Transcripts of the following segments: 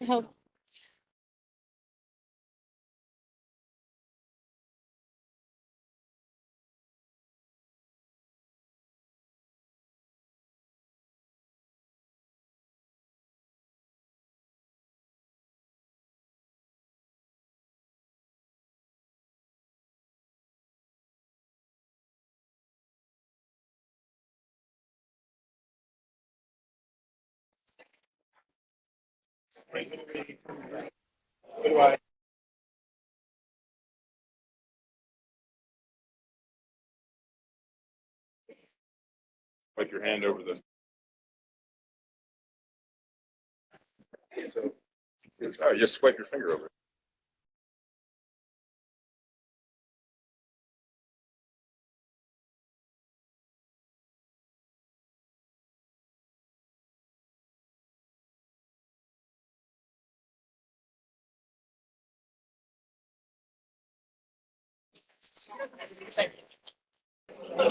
I hope. Put your hand over the. Oh, just swipe your finger over it.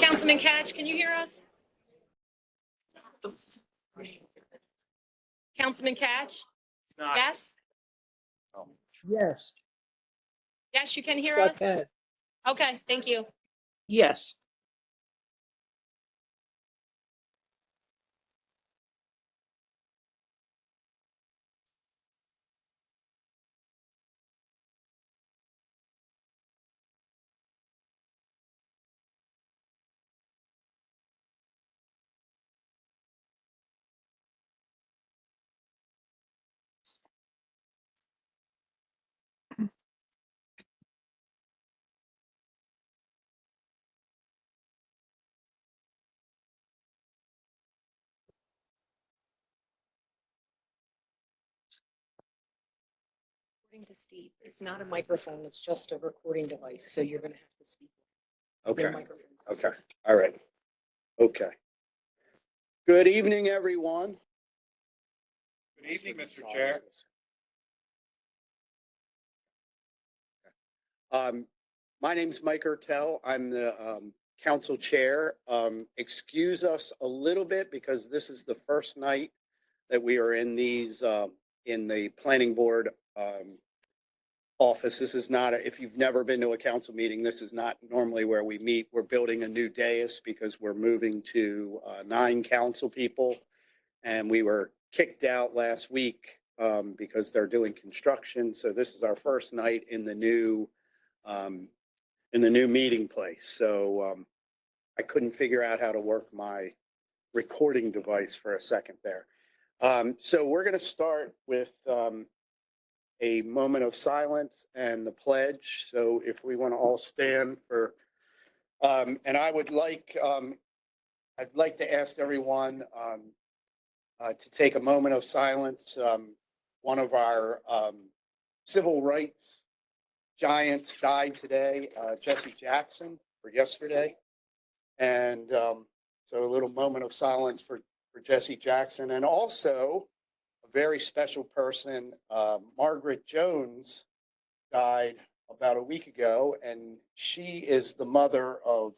Councilman Catch, can you hear us? Councilman Catch? Yes? Yes. Yes, you can hear Yes, I us? can. Okay, thank you. Yes. According to Steve, it's not a microphone, it's just a recording device, so you're gonna have to speak. Okay, in microphone system. okay, all right. Okay. Good evening, everyone. Good evening, Mr. Chair. My name's Mike Ertel. I'm the council chair. Excuse us a little bit because this is the first night that we are in these in the planning board office. This is not, if you've never been to a council meeting, this is not normally where we meet. We're building a new dais because we're moving to 9 council people. And we were kicked out last week because they're doing construction. So this is our first night in the new meeting place. So I couldn't figure out how to work my recording device for a second there. So we're going to start with a moment of silence and the pledge. So if we want to all stand for, and I would like, I'd like to ask everyone to take a moment of silence. One of our civil rights giants died today, Jesse Jackson, or yesterday. And so a little moment of silence for Jesse Jackson. And also a very special person, Margaret Jones, died about a week ago, and she is the mother of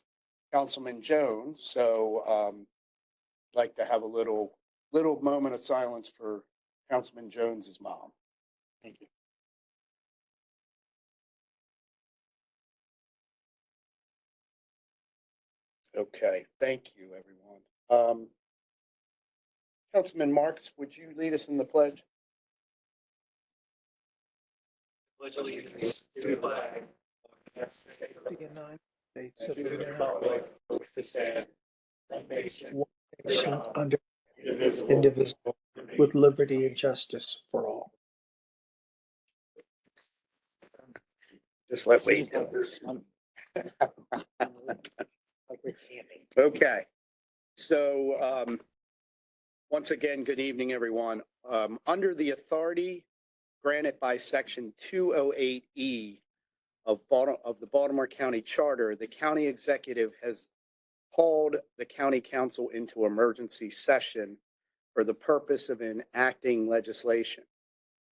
Councilman Jones. So I'd like to have a little moment of silence for Councilman Jones's mom. Thank you. Okay, thank you, everyone. Councilman Marks, would you lead us in the pledge? Pledge allegiance to the flag The United States of of the America, republic for which it stands, one nation, one nation under indivisible, indivisible, with liberty and justice for all. Just let Wade do this. Okay, so once again, good evening, everyone. Under the authority granted by Section 208E of the Baltimore County Charter, the county executive has called the county council into emergency session for the purpose of enacting legislation.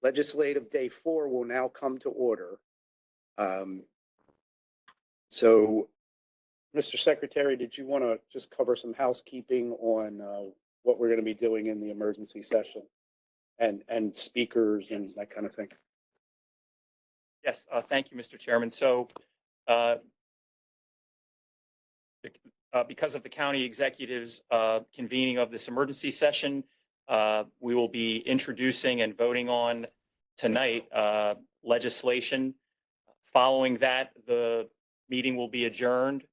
Legislative Day 4 will now come to order. So, Mr. Secretary, did you want to just cover some housekeeping on what we're going to be doing in the emergency session and speakers and that kind of thing? Yes, thank you, Mr. Chairman. So because of the county executive's convening of this emergency session, we will be introducing and voting on tonight legislation. Following that, the meeting will be adjourned,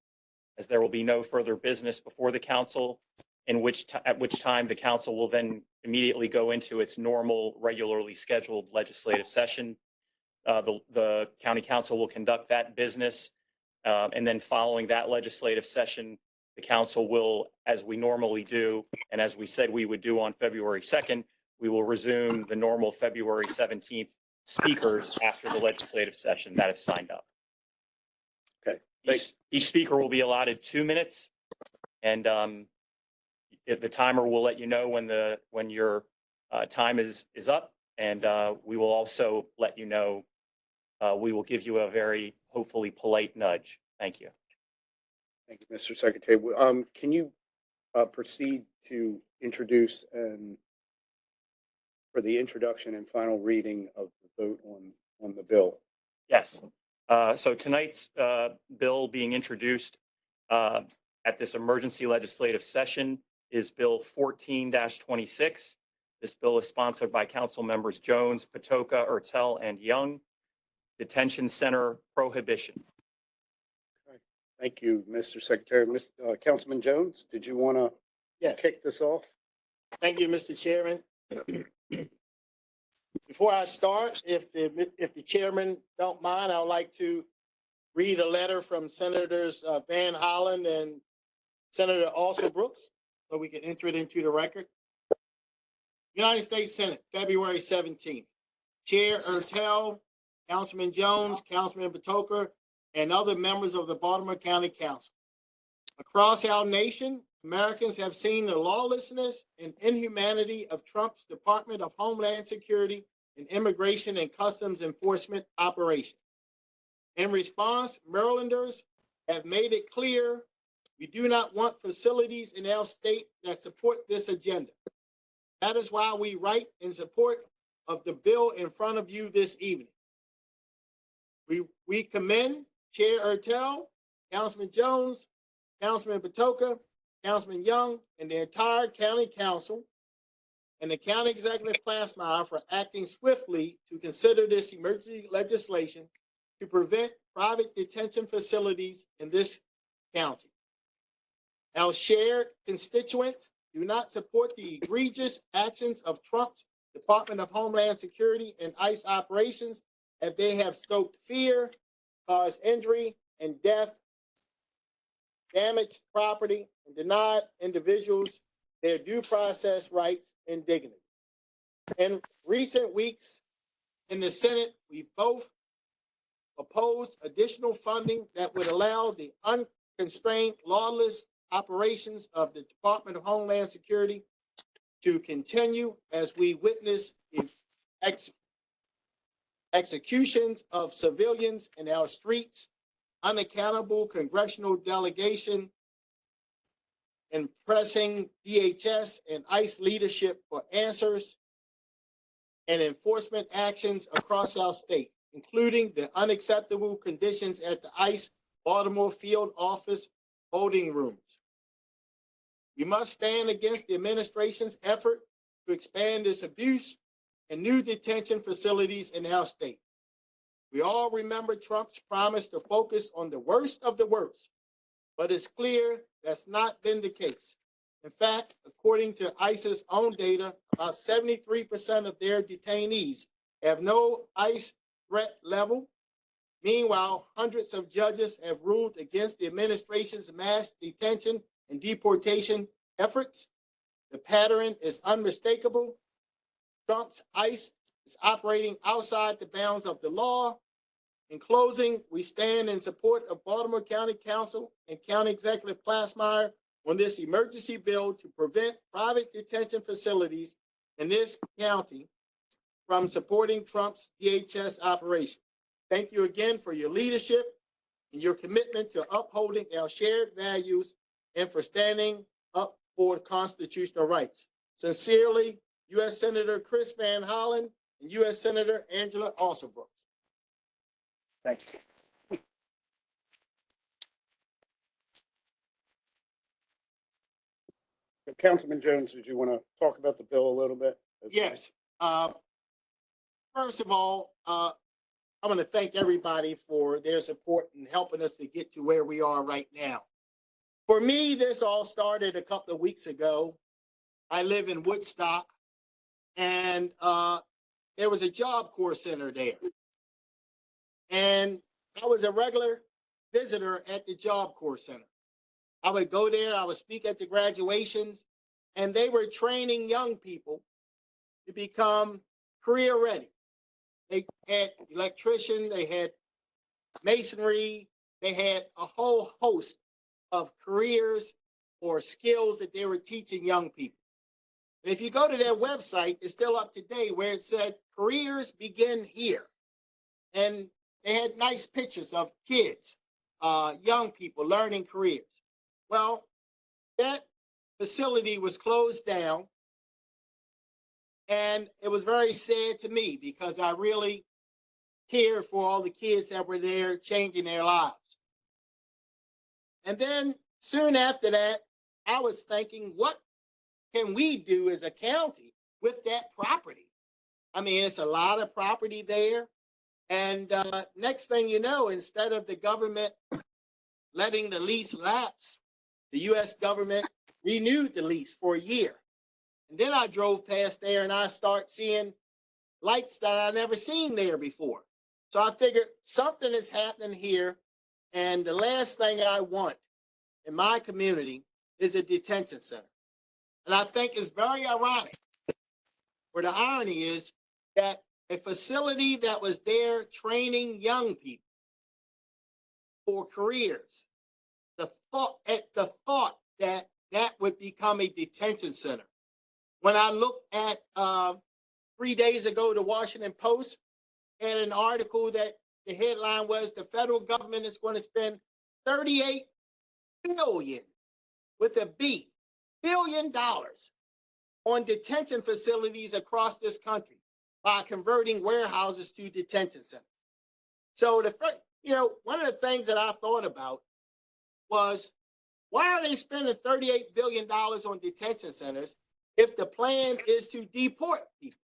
as there will be no further business before the council, at which time the council will then immediately go into its normal, regularly scheduled legislative session. The county council will conduct that business, and then following that legislative session, the council will, as we normally do, and as we said we would do on February 2nd, we will resume the normal February 17th speakers after the legislative session that have signed up. Okay. Each speaker will be allotted 2 minutes, and if the timer will let you know when your time is up, and we will also let you know. We will give you a very hopefully polite nudge. Thank you. Thank you, Mr. Secretary. Can you proceed to introduce and for the introduction and final reading of the vote on the bill? Yes. So tonight's bill being introduced at this emergency legislative session is Bill 14-26. This bill is sponsored by Council members Jones, Patoka, Ertel, and Young. Detention center prohibition. Thank you, Mr. Secretary. Councilman Jones, did you want to Yes, kick this off? thank you, Mr. Chairman. Before I start, if the chairman don't mind, I would like to read a letter from Senators Van Hollen and Senator Also Brooks, so we can enter it into the record. United States Senate, February 17th. Chair Ertel, Councilman Jones, Councilman Patoka, and other members of the Baltimore County Council. Across our nation, Americans have seen the lawlessness and inhumanity of Trump's Department of Homeland Security and Immigration and Customs Enforcement operation. In response, Marylanders have made it clear we do not want facilities in our state that support this agenda. That is why we write in support of the bill in front of you this evening. We commend Chair Ertel, Councilman Jones, Councilman Patoka, Councilman Young, and the entire county council and the county executive classmate for acting swiftly to consider this emergency legislation to prevent private detention facilities in this county. Our shared constituents do not support the egregious actions of Trump's Department of Homeland Security and ICE operations, as they have stoked fear, caused injury and death, damaged property, and denied individuals their due process rights and dignity. In recent weeks in the Senate, we both opposed additional funding that would allow the unconstrained, lawless operations of the Department of Homeland Security to continue as we witness executions of civilians in our streets, unaccountable congressional delegation, and pressing DHS and ICE leadership for answers and enforcement actions across our state, including the unacceptable conditions at the ICE Baltimore field office holding rooms. We must stand against the administration's effort to expand this abuse and new detention facilities in our state. We all remember Trump's promise to focus on the worst of the worst, but it's clear that's not been the case. In fact, according to ICE's own data, about 73% of their detainees have no ICE threat level. Meanwhile, hundreds of judges have ruled against the administration's mass detention and deportation efforts. The pattern is unmistakable. Trump's ICE is operating outside the bounds of the law. In closing, we stand in support of Baltimore County Council and County Executive Klassmeyer on this emergency bill to prevent private detention facilities in this county. from supporting Trump's DHS operation. Thank you again for your leadership and your commitment to upholding our shared values and for standing up for constitutional rights. Sincerely, U.S. Senator Chris Van Hollen and U.S. Senator Angela Alsobrooks. Thank you. Councilman Jones, did you want to talk about the bill a little bit? Yes. First of all, I want to thank everybody for their support in helping us to get to where we are right now. For me, this all started a couple of weeks ago. I live in Woodstock, and there was a Job Corps center there. And I was a regular visitor at the Job Corps center. I would go there, I would speak at the graduations, and they were training young people to become career ready. They had electrician, they had masonry, they had a whole host of careers or skills that they were teaching young people. And if you go to their website, it's still up to date where it said careers begin here. And they had nice pictures of kids, young people learning careers. Well, that facility was closed down. And it was very sad to me because I really cared for all the kids that were there changing their lives. And then soon after that, I was thinking, what can we do as a county with that property? I mean, it's a lot of property there. And next thing you know, instead of the government letting the lease lapse, the U.S. government renewed the lease for a year. And then I drove past there and I start seeing lights that I never seen there before. So I figured something is happening here. And the last thing I want in my community is a detention center. And I think it's very ironic, where the irony is that a facility that was there training young people for careers, the thought that that would become a detention center. When I looked at 3 days ago, the Washington Post had an article that the headline was the federal government is going to spend $38 billion with a B, $1 billion on detention facilities across this country by converting warehouses to detention centers. So one of the things that I thought about was, why are they spending $38 billion on detention centers if the plan is to deport people?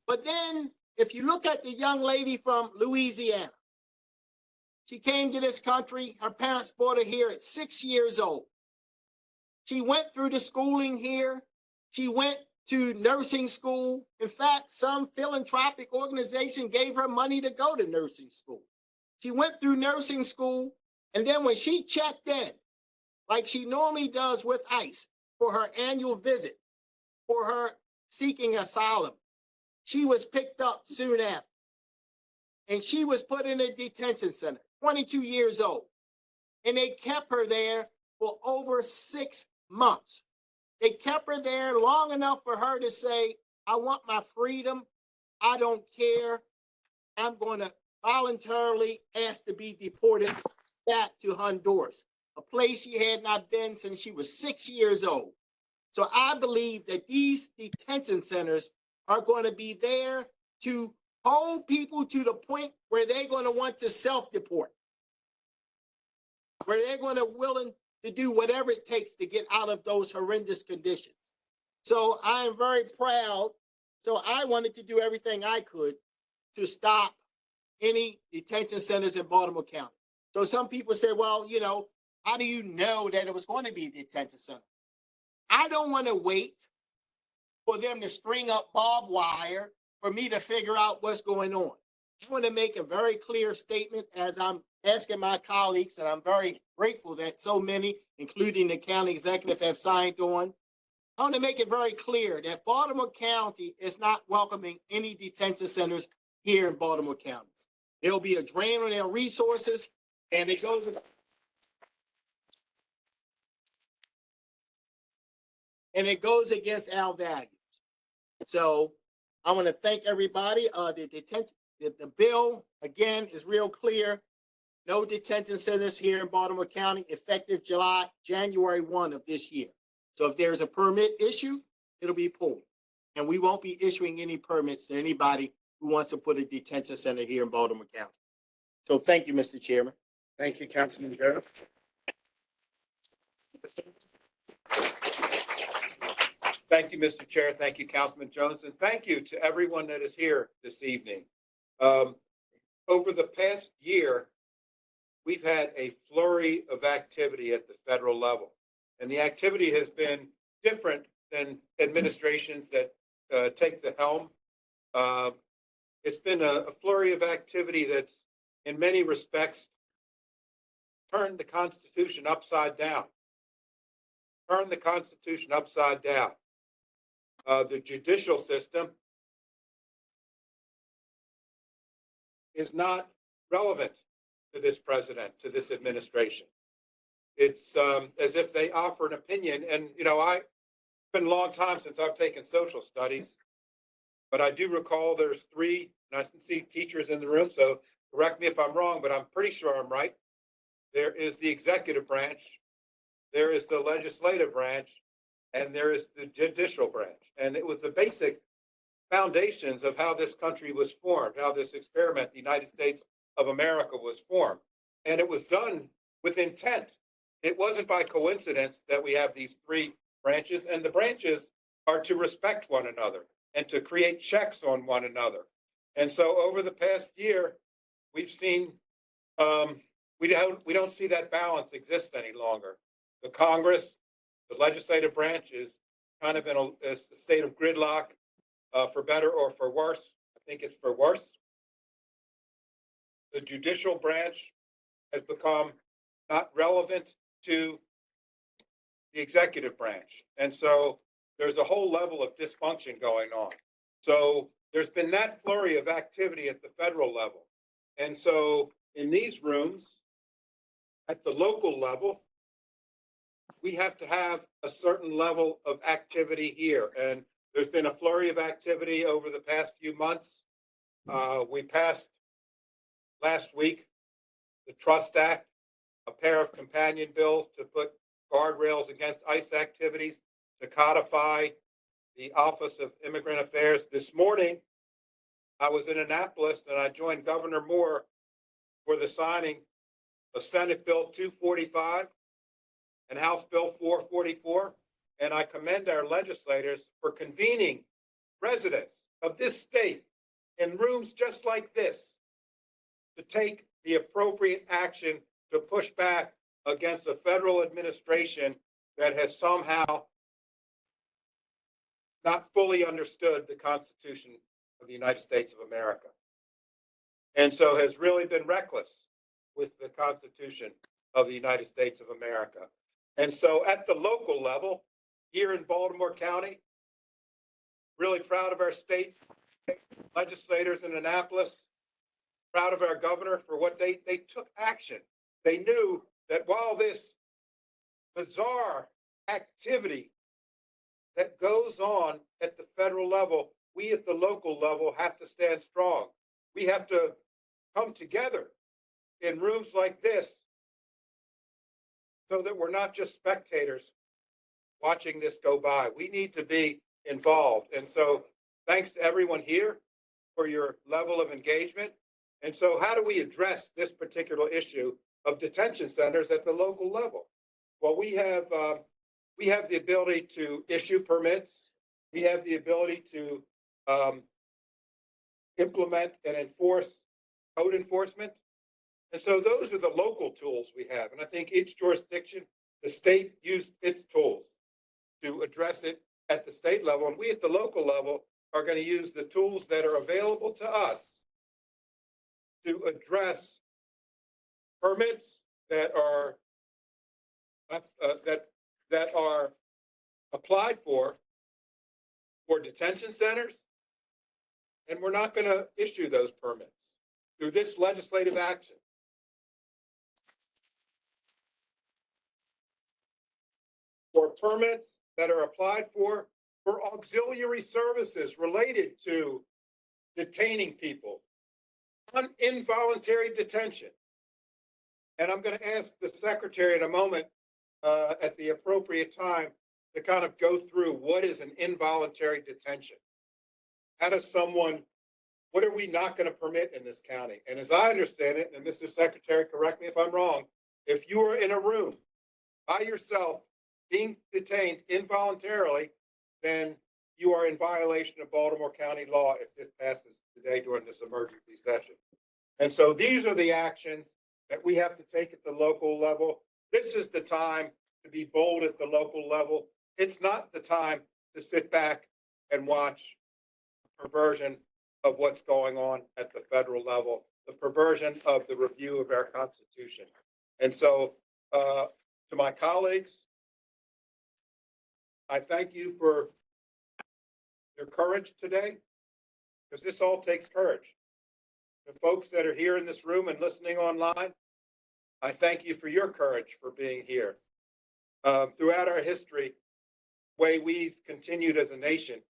But then if you look at the young lady from Louisiana, she came to this country, her parents brought her here at 6 years old. She went through the schooling here. She went to nursing school. In fact, some philanthropic organization gave her money to go to nursing school. She went through nursing school, and then when she checked in, like she normally does with ICE for her annual visit, for her seeking asylum, she was picked up soon after. And she was put in a detention center, 22 years old. And they kept her there for over 6 months. They kept her there long enough for her to say, I want my freedom. I don't care. I'm going to voluntarily ask to be deported back to Honduras, a place she had not been since she was 6 years old. So I believe that these detention centers are going to be there to hold people to the point where they're going to want to self-deport, where they're going to willing to do whatever it takes to get out of those horrendous conditions. So I am very proud. So I wanted to do everything I could to stop any detention centers in Baltimore County. So some people say, well, how do you know that it was going to be a detention center? I don't want to wait for them to string up barbed wire for me to figure out what's going on. I want to make a very clear statement as I'm asking my colleagues, and I'm very grateful that so many, including the county executive, have signed on. I want to make it very clear that Baltimore County is not welcoming any detention centers here in Baltimore County. There'll be a drain on their resources, and it goes against our values. So I want to thank everybody. The bill, again, is real clear. No detention centers here in Baltimore County effective January 1 of this year. So if there's a permit issue, it'll be pulled. And we won't be issuing any permits to anybody who wants to put a detention center here in Baltimore County. So thank you, Mr. Chairman. Thank you, Councilman Jarrett. Thank you, Mr. Chair. Thank you, Councilman Jones, and thank you to everyone that is here this evening. Over the past year, we've had a flurry of activity at the federal level, and the activity has been different than administrations that take the helm. It's been a flurry of activity that's, in many respects, turned the Constitution upside down. Turned the Constitution upside down. The judicial system is not relevant to this president, to this administration. It's as if they offer an opinion. And, you know, it's been a long time since I've taken social studies, but I do recall there's three, and I see teachers in the room, so correct me if I'm wrong, but I'm pretty sure I'm right. There is the executive branch, there is the legislative branch, and there is the judicial branch. And it was the basic foundations of how this country was formed, how this experiment, the United States of America, was formed. And it was done with intent. It wasn't by coincidence that we have these three branches, and the branches are to respect one another and to create checks on one another. And so over the past year, we've seen, we don't see that balance exist any longer. The Congress, the legislative branch, is kind of in a state of gridlock, for better or for worse. I think it's for worse. The judicial branch has become not relevant to the executive branch. And so there's a whole level of dysfunction going on. So there's been that flurry of activity at the federal level. And so in these rooms, at the local level, we have to have a certain level of activity here. And there's been a flurry of activity over the past few months. We passed last week the Trust Act, a pair of companion bills to put guardrails against ICE activities, to codify the Office of Immigrant Affairs. This morning, I was in Annapolis and I joined Governor Moore for the signing of Senate Bill 245 and House Bill 444. And I commend our legislators for convening residents of this state in rooms just like this to take the appropriate action to push back against a federal administration that has somehow not fully understood the Constitution of the United States of America. And so has really been reckless with the Constitution of the United States of America. And so at the local level, here in Baltimore County, really proud of our state legislators in Annapolis, proud of our governor for what they took action. They knew that while this bizarre activity that goes on at the federal level, we at the local level have to stand strong. We have to come together in rooms like this so that we're not just spectators watching this go by. We need to be involved. And so thanks to everyone here for your level of engagement. And so how do we address this particular issue of detention centers at the local level? Well, we have the ability to issue permits. We have the ability to implement and enforce code enforcement. And so those are the local tools we have. And I think each jurisdiction, the state used its tools to address it at the state level. And we at the local level are going to use the tools that are available to us to address permits that are that are applied for detention centers, and we're not going to issue those permits through this legislative action. For permits that are applied for for auxiliary services related to detaining people on involuntary detention. And I'm going to ask the secretary in a moment at the appropriate time to kind of go through what is an involuntary detention. How does someone, what are we not going to permit in this county? And as I understand it, and Mr. Secretary, correct me if I'm wrong, if you are in a room by yourself being detained involuntarily, then you are in violation of Baltimore County law if this passes today during this emergency session. And so these are the actions that we have to take at the local level. This is the time to be bold at the local level. It's not the time to sit back and watch perversion of what's going on at the federal level, the perversion of the review of our Constitution. And so to my colleagues, I thank you for your courage today, because this all takes courage. The folks that are here in this room and listening online, I thank you for your courage for being here. Throughout our history, the way we've continued as a nation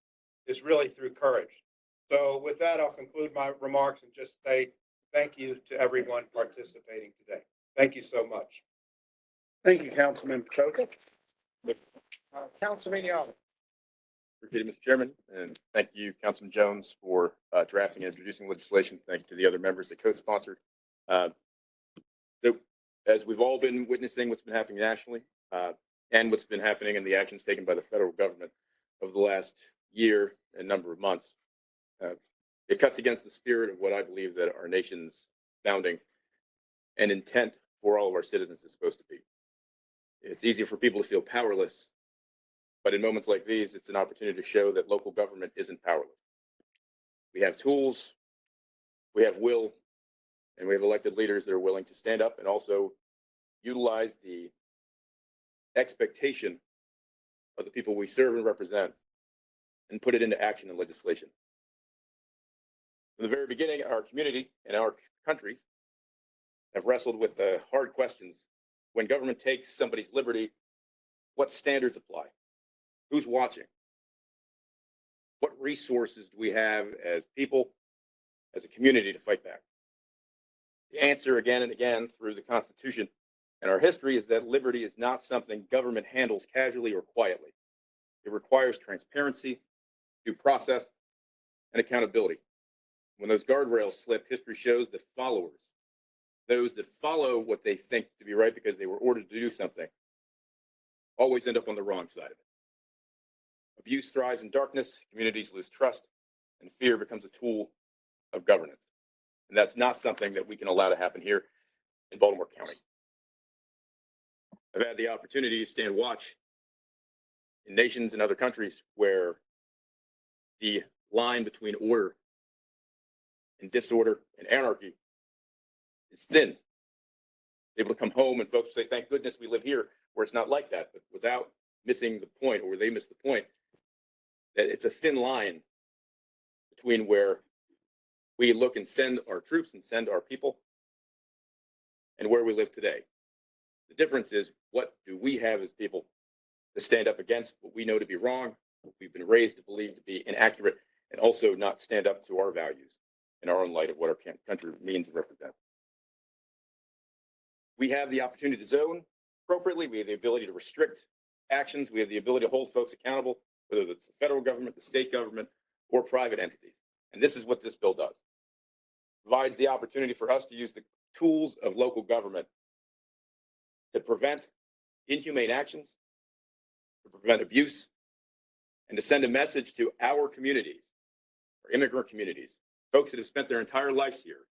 is really through courage. So with that, I'll conclude my remarks and just say thank you to everyone participating today. Thank you so much. Thank you, Councilman Pachoka. Councilman Young. Appreciate it, Mr. Chairman, and thank you, Councilman Jones, for drafting and introducing legislation. Thank you to the other members that co-sponsored. As we've all been witnessing what's been happening nationally and what's been happening in the actions taken by the federal government over the last year and number of months, it cuts against the spirit of what I believe that our nation's founding and intent for all of our citizens is supposed to be. It's easy for people to feel powerless, but in moments like these, it's an opportunity to show that local government isn't powerless. We have tools, we have will, and we have elected leaders that are willing to stand up and also utilize the expectation of the people we serve and represent and put it into action and legislation. From the very beginning, our community and our countries have wrestled with the hard questions. When government takes somebody's liberty, what standards apply? Who's watching? What resources do we have as people, as a community to fight back? The answer again and again through the Constitution and our history is that liberty is not something government handles casually or quietly. It requires transparency, due process, and accountability. When those guardrails slip, history shows that followers, those that follow what they think to be right because they were ordered to do something, always end up on the wrong side of it. Abuse thrives in darkness, communities lose trust, and fear becomes a tool of governance. And that's not something that we can allow to happen here in Baltimore County. I've had the opportunity to stand watch in nations and other countries where the line between order and disorder and anarchy is thin. Able to come home and folks say, thank goodness we live here where it's not like that, but without missing the point, or where they miss the point, that it's a thin line between where we look and send our troops and send our people and where we live today. The difference is, what do we have as people to stand up against what we know to be wrong, what we've been raised to believe to be inaccurate, and also not stand up to our values in our own light of what our country means and represents. We have the opportunity to zone appropriately. We have the ability to restrict actions. We have the ability to hold folks accountable, whether it's the federal government, the state government, or private entities. And this is what this bill does. It provides the opportunity for us to use the tools of local government to prevent inhumane actions, to prevent abuse, and to send a message to our communities, our immigrant communities, folks that have spent their entire lives here,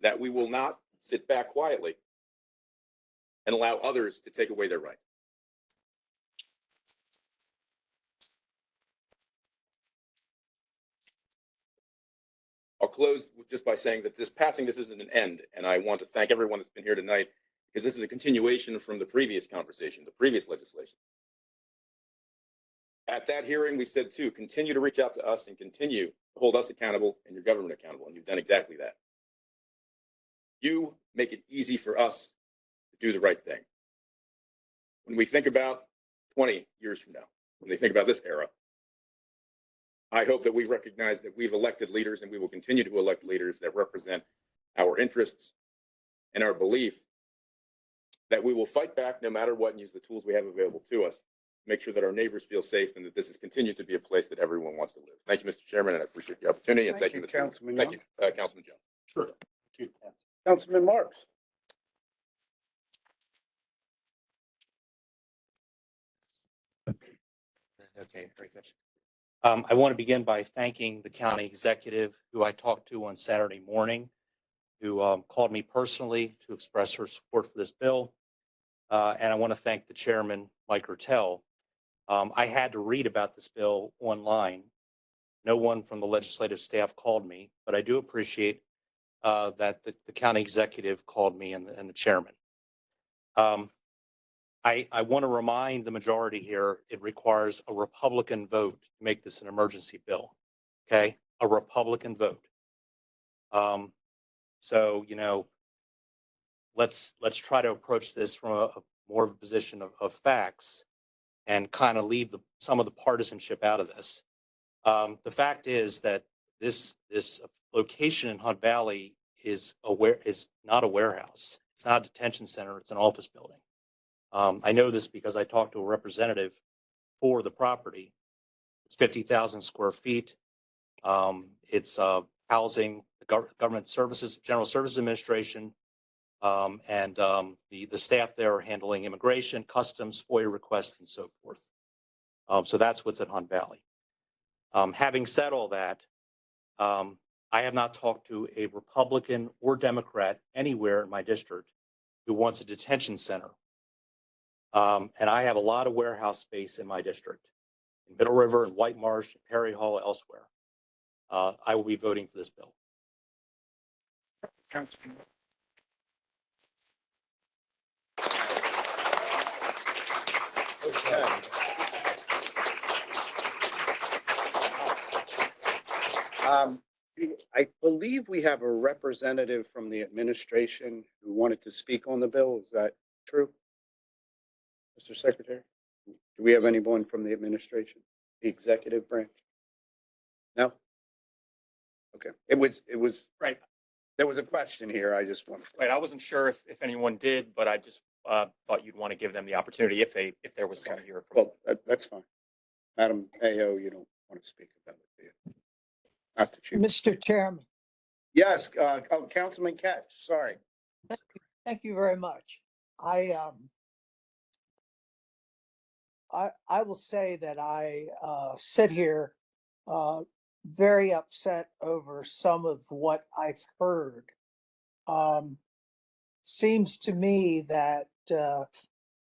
that we will not sit back quietly and allow others to take away their rights. I'll close just by saying that this isn't an end, and I want to thank everyone that's been here tonight, because this is a continuation from the previous conversation, the previous legislation. At that hearing, we said, too, continue to reach out to us and continue to hold us accountable and your government accountable, and you've done exactly that. You make it easy for us to do the right thing. When we think about 20 years from now, when they think about this era. I hope that we recognize that we've elected leaders and we will continue to elect leaders that represent our interests and our belief that we will fight back no matter what and use the tools we have available to us to make sure that our neighbors feel safe and that this continues to be a place that everyone wants to live. Thank you, Mr. Chairman, and I appreciate the opportunity. And thank you, Mr. Councilman Thank Young. you, Councilman Jones. Sure. Thank you. Councilman Marks. Okay, very good. I want to begin by thanking the county executive who I talked to on Saturday morning, who called me personally to express her support for this bill. And I want to thank the chairman, Mike Ertel. I had to read about this bill online. No one from the legislative staff called me, but I do appreciate that the county executive called me and the chairman. I want to remind the majority here, it requires a Republican vote to make this an emergency bill. Okay, a Republican vote. So, you know, let's try to approach this from a more of a position of facts and kind of leave some of the partisanship out of this. The fact is that this location in Hunt Valley is not a warehouse. It's not a detention center. It's an office building. I know this because I talked to a representative for the property. It's 50,000 square feet. It's housing the government services, General Services Administration, and the staff there are handling immigration, customs, FOIA requests, and so forth. So that's what's at Hunt Valley. Having said all that, I have not talked to a Republican or Democrat anywhere in my district who wants a detention center. And I have a lot of warehouse space in my district, in Middle River and White Marsh, and Perry Hall, elsewhere. I will be voting for this bill. Councilman. Okay. I believe we have a representative from the administration who wanted to speak on the bill. Is that true? Mr. Secretary, do we have anyone from the administration, the executive branch? No? Okay, it was, Right. there was a question here. I just wanted. Right. I wasn't sure if anyone did, but I just thought you'd want to give them the opportunity if there was someone here. From, Well, that's fine. Madam AO, you don't want to speak about it, do you? Not that you. Mr. Chairman, Yes, Councilman Catch, sorry. thank you very much. I will say that I sit here very upset over some of what I've heard. Seems to me that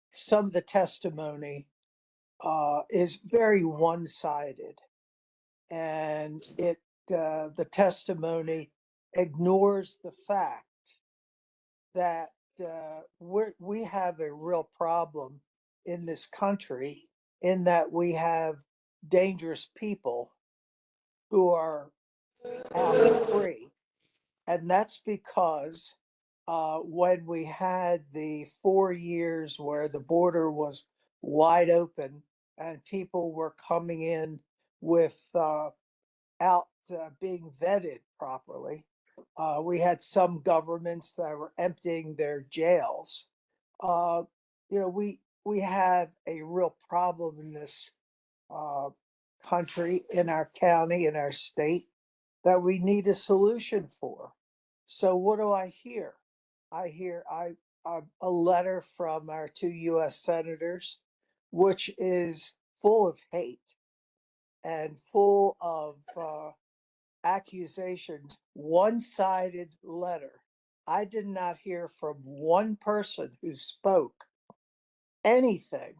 some of the testimony is very one-sided, and the testimony ignores the fact that we have a real problem in this country, in that we have dangerous people who are out free. And that's because when we had the 4 years where the border was wide open and people were coming in without being vetted properly, we had some governments that were emptying their jails. We have a real problem in this country, in our county, in our state, that we need a solution for. So what do I hear? I hear a letter from our 2 US senators, which is full of hate and full of accusations, one-sided letter. I did not hear from one person who spoke anything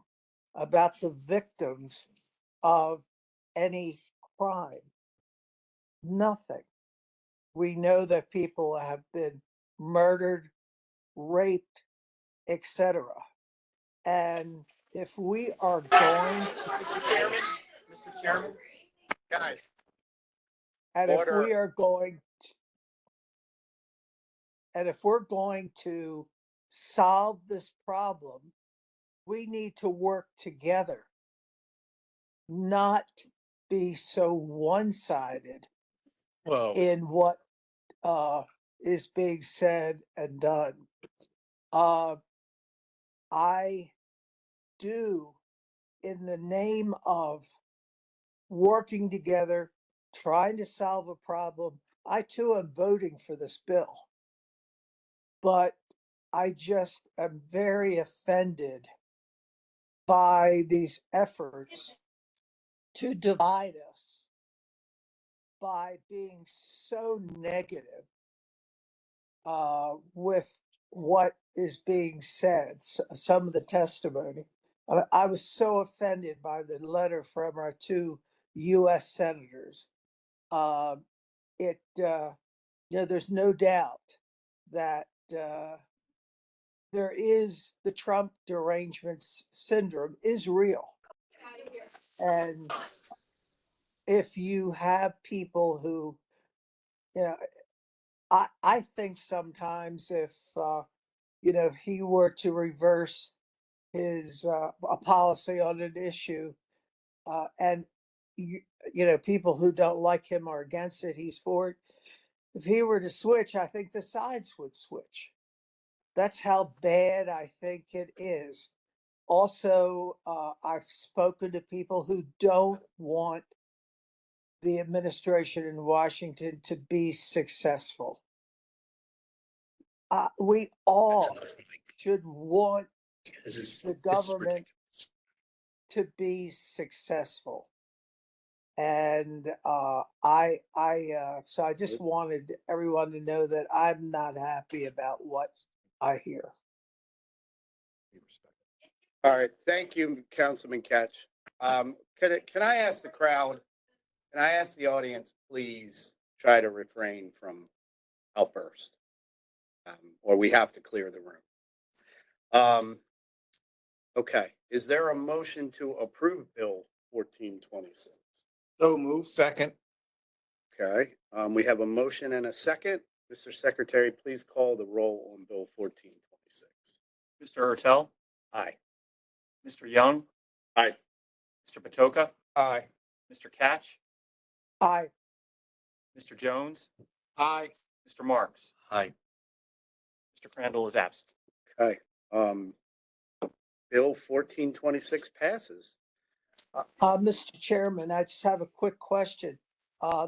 about the victims of any crime. Nothing. We know that people have been murdered, raped, etc. And if we are going to, Mr. Chairman, Guys, and if order. we are going to, and if we're going to solve this problem, we need to work together. not be so one-sided Whoa. in what is being said and done. I do, in the name of working together, trying to solve a problem, I too am voting for this bill. But I just am very offended by these efforts to divide us by being so negative with what is being said, some of the testimony. I was so offended by the letter from our two US senators. There's no doubt that there is the Trump derangement syndrome is real. And if you have people who, I think sometimes if, he were to reverse his a policy on an issue, and people who don't like him are against it, he's for it. If he were to switch, I think the sides would switch. That's how bad I think it is. Also, I've spoken to people who don't want the administration in Washington to be successful. We all should want the government to be successful. And so I just wanted everyone to know that I'm not happy about what I hear. All right, thank you, Councilman Catch. Can I ask the crowd, can I ask the audience, please try to refrain from outburst? Or we have to clear the room. Okay, is there a motion to approve Bill 1426? So move. Second. Okay, we have a motion and a second. Mr. Secretary, please call the roll on Bill 1426. Mr. Hertel, Aye. Mr. Young, Aye. Mr. Patoka, Aye. Mr. Catch, I Mr. Jones, Aye. Mr. Marks. Aye. Mr. Crandall is absent. Okay, Bill 1426 passes. Mr. Chairman, I just have a quick question.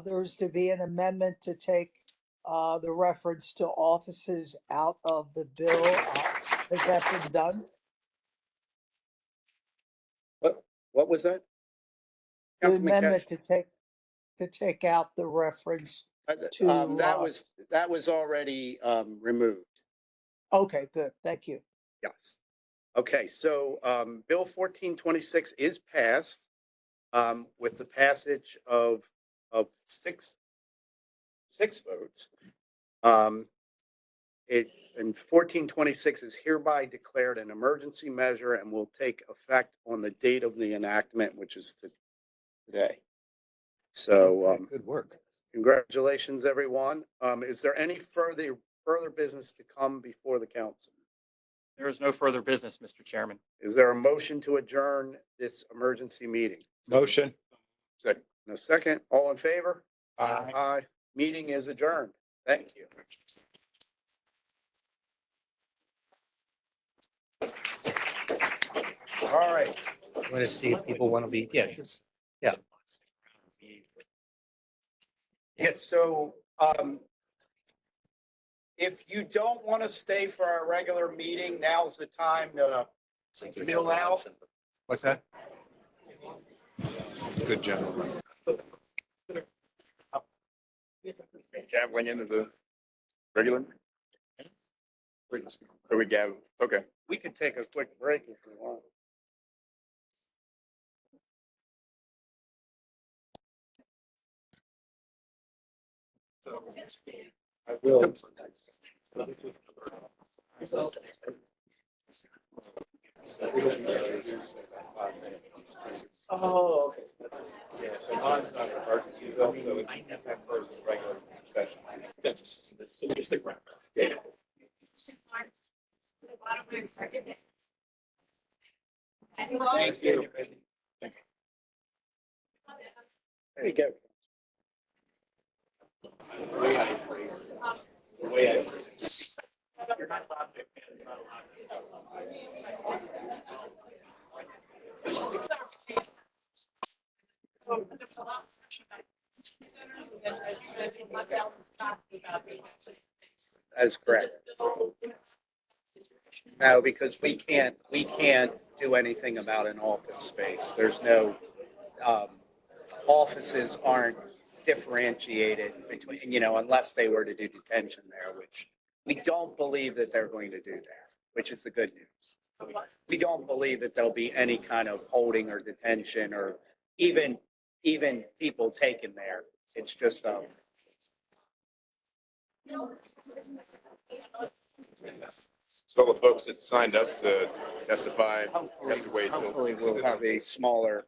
There was to be an amendment to take the reference to offices out of the bill. Has that been done? What was that? The Councilman amendment Catch? to take out the reference to, That was already removed. okay, good, thank you. Yes. Okay, so Bill 1426 is passed with the passage of six votes. And 1426 is hereby declared an emergency measure and will take effect on the date of the enactment, which is today. So Good work. congratulations, everyone. Is there any further business to come before the council? There is no further business, Mr. Chairman. Is there a motion to adjourn this emergency meeting? Motion. Second. No second. All in favor? Aye. Aye. Meeting is adjourned. Thank you. All right. Want to see if people want to be, yeah. Yeah, so if you don't want to stay for our regular meeting, now's the time to mill out. What's that? Good gentleman. Gav went into the regular? Or we Gav, okay. We could take a quick break if we want. I will. Oh, okay. Yeah, so mine's not an emergency though, so it's that person's regular session. Yeah. Thank you. There you go. That is correct. No, because we can't do anything about an office space. There's no, offices aren't differentiated between, unless they were to do detention there, which we don't believe that they're going to do there, which is the good news. We don't believe that there'll be any kind of holding or detention or even people taken there. It's just, So all the folks that signed up to testify have to wait till. hopefully we'll have a smaller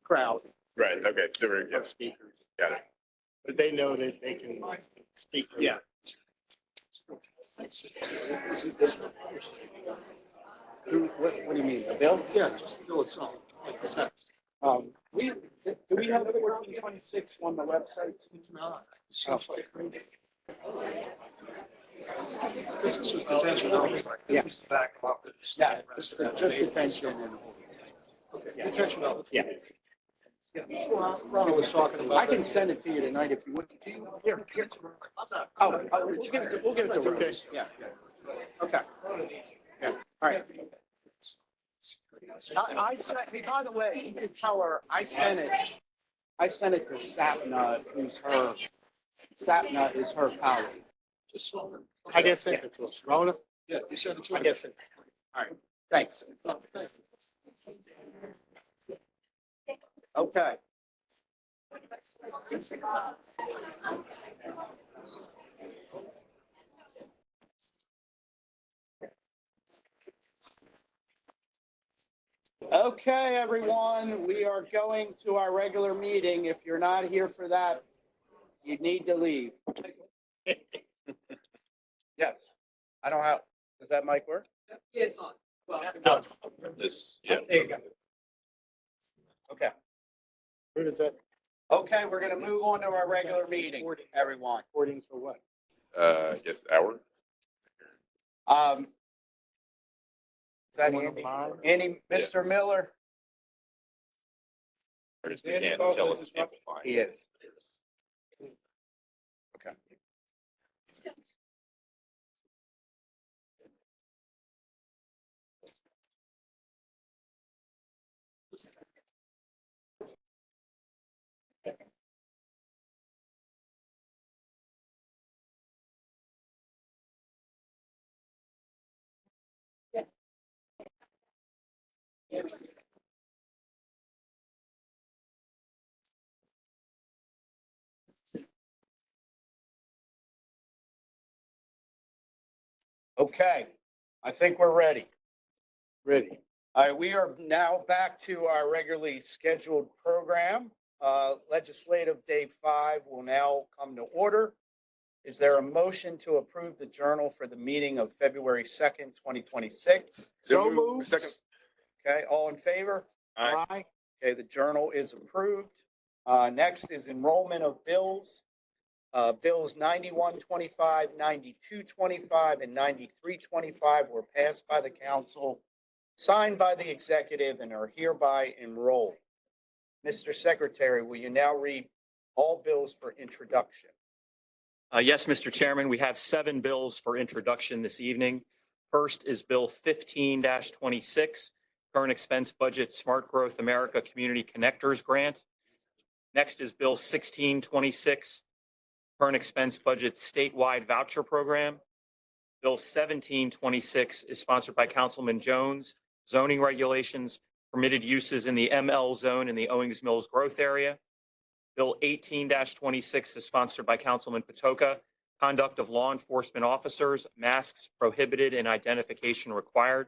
crowd. Right, okay, so we're, yeah, Speakers, got it. but they know that they can speak. Yeah. What do you mean, the bill? Yeah, just the bill itself, like the text. Do we have 1426 on the website? No, sounds like this was detention only. Yeah. This is the back of it. Yeah, just detention and. Okay, detention only. Yeah. Ronald was talking about. I can send it to you tonight if you want to. Here. Oh, we'll give it to Okay. Rose. Yeah. Okay. Yeah. All right. I sent, by the way, you can tell her, I sent it to Sapna, Sapna is her colleague. Just saw them. I guess sent it to us. Rona? Yeah, you sent it to us. I guess it. All right, thanks. Okay. Okay, everyone, we are going to our regular meeting. If you're not here for that, you need to leave. Yes, I don't have, does that mic work? Yeah, it's on. Well, This, yeah. there you go. Okay. Where does that, Okay, we're gonna move on to our regular meeting, everyone. according to what? I guess hour. Is that One of Andy? mine? Andy, Mr. Miller? I guess we can't tell it's amplified. He is. Okay. Okay, I think we're ready. Ready. All right, we are now back to our regularly scheduled program. Legislative Day 5 will now come to order. Is there a motion to approve the journal for the meeting of February 2nd, 2026? So moved. Second. Okay, all in favor? Aye. Okay, the journal is approved. Next is enrollment of bills. Bills 9125, 9225, and 9325 were passed by the council, signed by the executive, and are hereby enrolled. Mr. Secretary, will you now read all bills for introduction? Yes, Mr. Chairman, we have 7 bills for introduction this evening. First is Bill 15-26, Current Expense Budget Smart Growth America Community Connectors Grant. Next is Bill 1626, Current Expense Budget Statewide Voucher Program. Bill 1726 is sponsored by Councilman Jones, Zoning Regulations, Permitted Uses in the ML Zone in the Owings Mills Growth Area. Bill 18-26 is sponsored by Councilman Patoka, Conduct of Law Enforcement Officers, Masks Prohibited and Identification Required.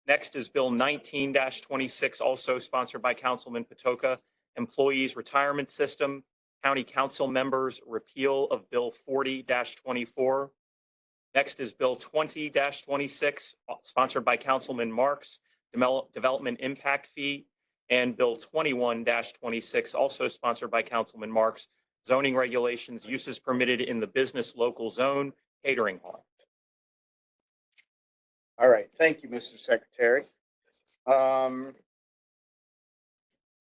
Next is Bill 19-26, also sponsored by Councilman Patoka, Employees Retirement System, County Council Members Repeal of Bill 40-24. Next is Bill 20-26, sponsored by Councilman Marks, Development Impact Fee and Bill 21-26, also sponsored by Councilman Marks, zoning regulations, uses permitted in the business local zone, catering hall. All right, thank you, Mr. Secretary.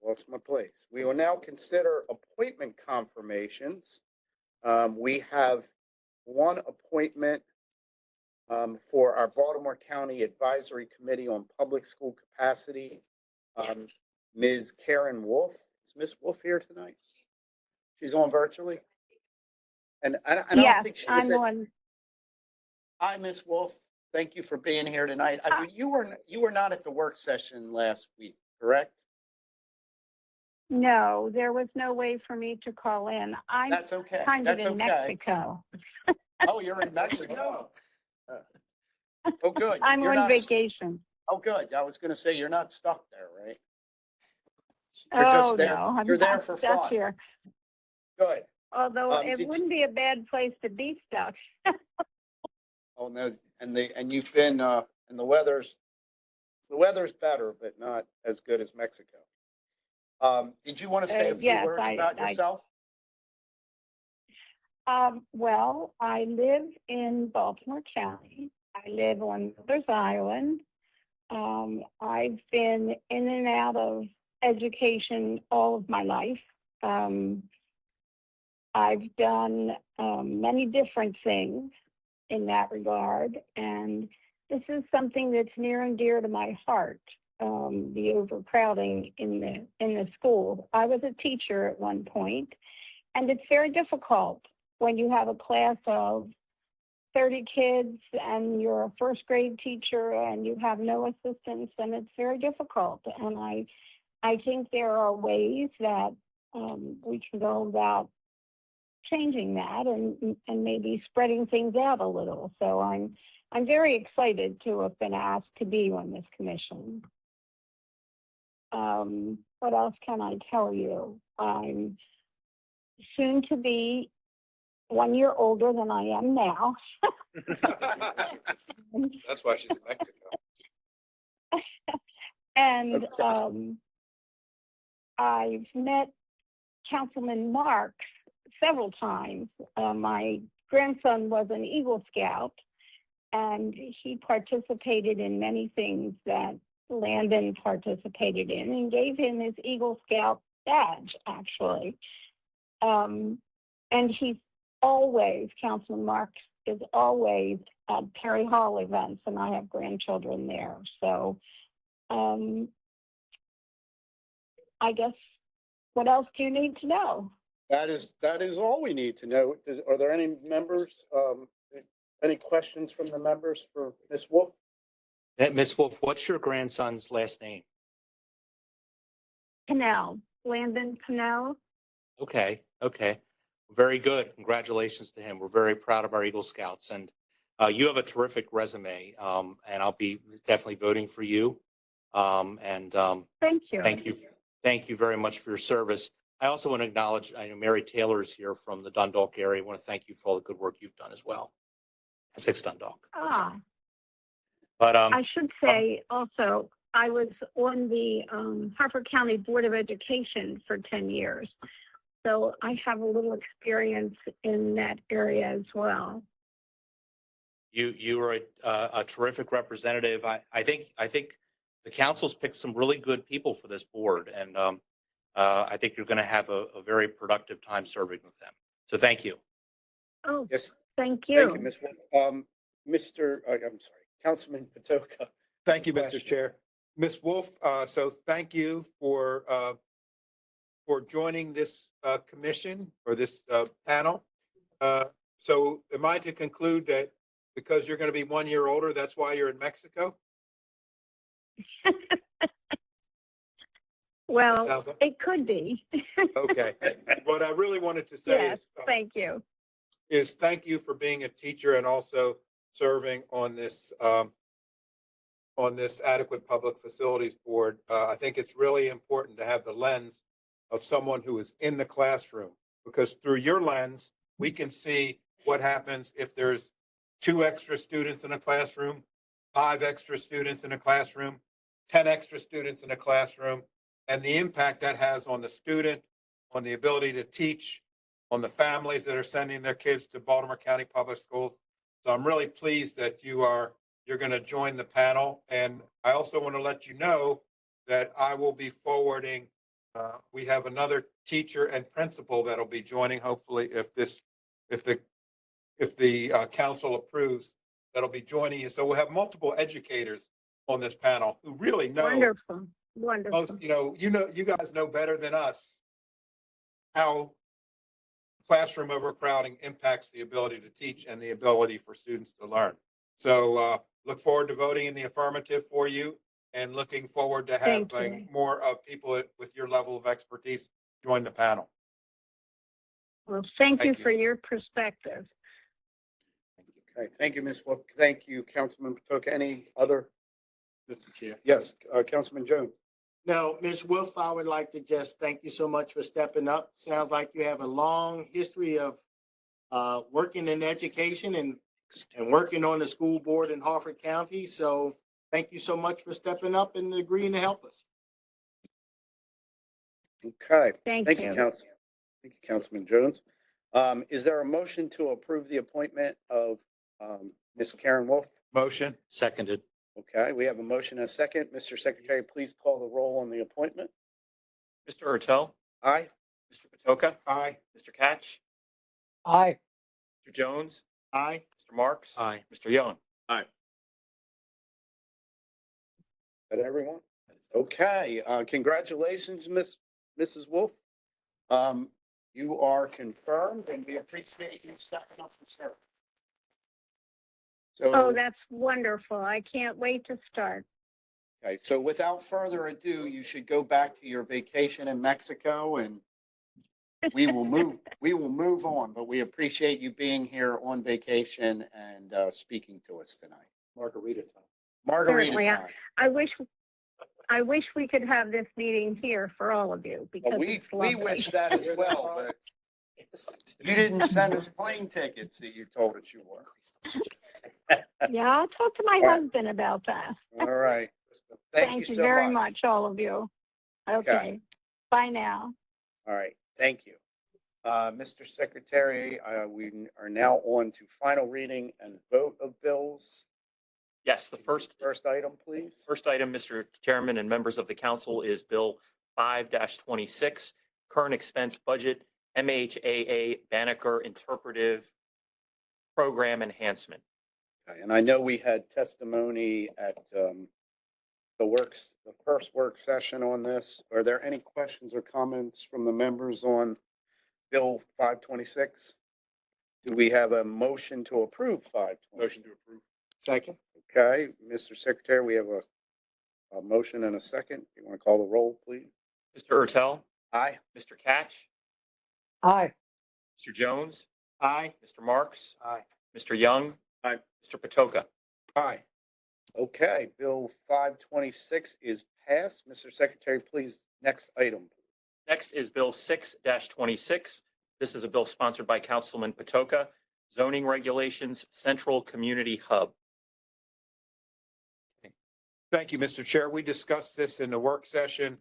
Lost my place. We will now consider appointment confirmations. We have one appointment for our Baltimore County Advisory Committee on Public School Capacity. Ms. Karen Wolf. Is Ms. Wolf here tonight? She's on virtually? And I don't Yes, think she I'm was at. on. Hi, Ms. Wolf. Thank you for being here tonight. You were not at the work session last week, correct? No, there was no way for me to call in. I'm That's okay. kind of That's in okay. Mexico. Oh, you're in Mexico? Oh, good. I'm You're on not- vacation. Oh, good. I was gonna say, you're not stuck there, right? You're just Oh, there- no, I'm you're there not for stuck fun. here. Good. Although did it you- wouldn't be a bad place to be stuck. Oh, no, and you've been, and the weather's better, but not as good as Mexico. Did you want to say a few yes, words about yourself? Well, I live in Baltimore County. I live on Mother's Island. I've been in and out of education all of my life. I've done many different things in that regard, and this is something that's near and dear to my heart. The overcrowding in the school. I was a teacher at one point, and it's very difficult when you have a class of 30 kids and you're a first grade teacher and you have no assistants, and it's very difficult. And I think there are ways that we can go about changing that and maybe spreading things out a little. So I'm very excited to have been asked to be on this commission. What else can I tell you? I'm soon to be 1 year older than I am now. That's why she's in Mexico. And I've met Councilman Marks several times. My grandson was an Eagle Scout, and he participated in many things that Landon participated in, and gave him his Eagle Scout badge, actually. And he's always, Councilman Marks is always at Perry Hall events, and I have grandchildren there. So I guess, what else do you need to know? That is all we need to know. Are there any members, any questions from the members for Ms. Wolf? Ms. Wolf, what's your grandson's last name? Pinnell, Landon Pinnell. Okay. Very good. Congratulations to him. We're very proud of our Eagle Scouts, and you have a terrific resume. And I'll be definitely voting for you. Thank you. Thank you very much for your service. I also want to acknowledge, I know Mary Taylor is here from the Dundalk area. I want to thank you for all the good work you've done as well. 6 Dundalk. But I should say also, I was on the Harford County Board of Education for 10 years. So I have a little experience in that area as well. you were a terrific representative. I think the council's picked some really good people for this board, and I think you're going to have a very productive time serving with them. So thank you. Oh, Yes. thank you. Thank you, Ms. Wolf. I'm sorry, Councilman Patoka. Thank you, Mr. Question. Chair. Ms. Wolf, so thank you for joining this commission or this panel. So am I to conclude that because you're going to be 1 year older, that's why you're in Mexico? Well, Sounds like- it could be. Okay. What I really wanted to say Yes, is, thank you. thank you for being a teacher and also serving on this adequate public facilities board. I think it's really important to have the lens of someone who is in the classroom, because through your lens, we can see what happens if there's 2 extra students in a classroom, 5 extra students in a classroom, 10 extra students in a classroom, and the impact that has on the student, on the ability to teach, on the families that are sending their kids to Baltimore County Public Schools. So I'm really pleased that you're going to join the panel. And I also want to let you know that I will be forwarding, we have another teacher and principal that'll be joining, hopefully, if the council approves, that'll be joining you. So we'll have multiple educators on this panel who really know Wonderful, wonderful. most, you guys know better than us how classroom overcrowding impacts the ability to teach and the ability for students to learn. So look forward to voting in the affirmative for you, and looking forward to Thank having you. more people with your level of expertise join the panel. Well, thank you Thank you. for your perspective. Okay, thank you, Ms. Wolf. Thank you, Councilman Patoka. Any other? Mr. Chair. Yes, Councilman Jones. Now, Ms. Wolf, I would like to just thank you so much for stepping up. Sounds like you have a long history of working in education and working on the school board in Harford County. So thank you so much for stepping up and agreeing to help us. Okay, Thank thank you, you. Council. Thank you, Councilman Jones. Is there a motion to approve the appointment of Ms. Karen Wolf? Motion. Seconded. Okay, we have a motion and a second. Mr. Secretary, please call the roll on the appointment. Mr. Ertel, Aye. Mr. Patoka, Aye. Mr. Catch, Aye. Mr. Jones, Aye. Mr. Marks. Aye. Mr. Young. Is that everyone? Okay, congratulations, Mrs. Wolf. You are confirmed, and we appreciate you stepping up and serving. Oh, So, that's wonderful. I can't wait to start. okay, so without further ado, you should go back to your vacation in Mexico, and we will move on, but we appreciate you being here on vacation and speaking to us tonight. Margarita time. Margarita Certainly. time. I wish we could have this meeting here for all of you because Well, it's we lovely. wish that as well, but you didn't send us plane tickets that you told us you were. Yeah, I'll talk to my All right. husband about that. All right. Thank you so very much. much, all of you. Okay, bye now. All right, thank you. Mr. Secretary, we are now on to final reading and vote of bills. Yes, the first item, please. First item, Mr. Chairman and members of the council, is Bill 5-26, Current Expense Budget, MHAA Banneker Interpretive Program Enhancement. Okay, and I know we had testimony at the first work session on this. Are there any questions or comments from the members on Bill 526? Do we have a motion to approve 526? Motion to approve. Second. Okay, Mr. Secretary, we have a motion and a second. You want to call the roll, please? Mr. Ertel, Aye. Mr. Catch, Aye. Mr. Jones, Aye. Mr. Marks, Aye. Mr. Young. Aye. Mr. Patoka. Aye. Okay, Bill 526 is passed. Mr. Secretary, please, next item. Next is Bill 6-26. This is a bill sponsored by Councilman Patoka, Zoning Regulations, Central Community Hub. Thank you, Mr. Chair. We discussed this in the work session.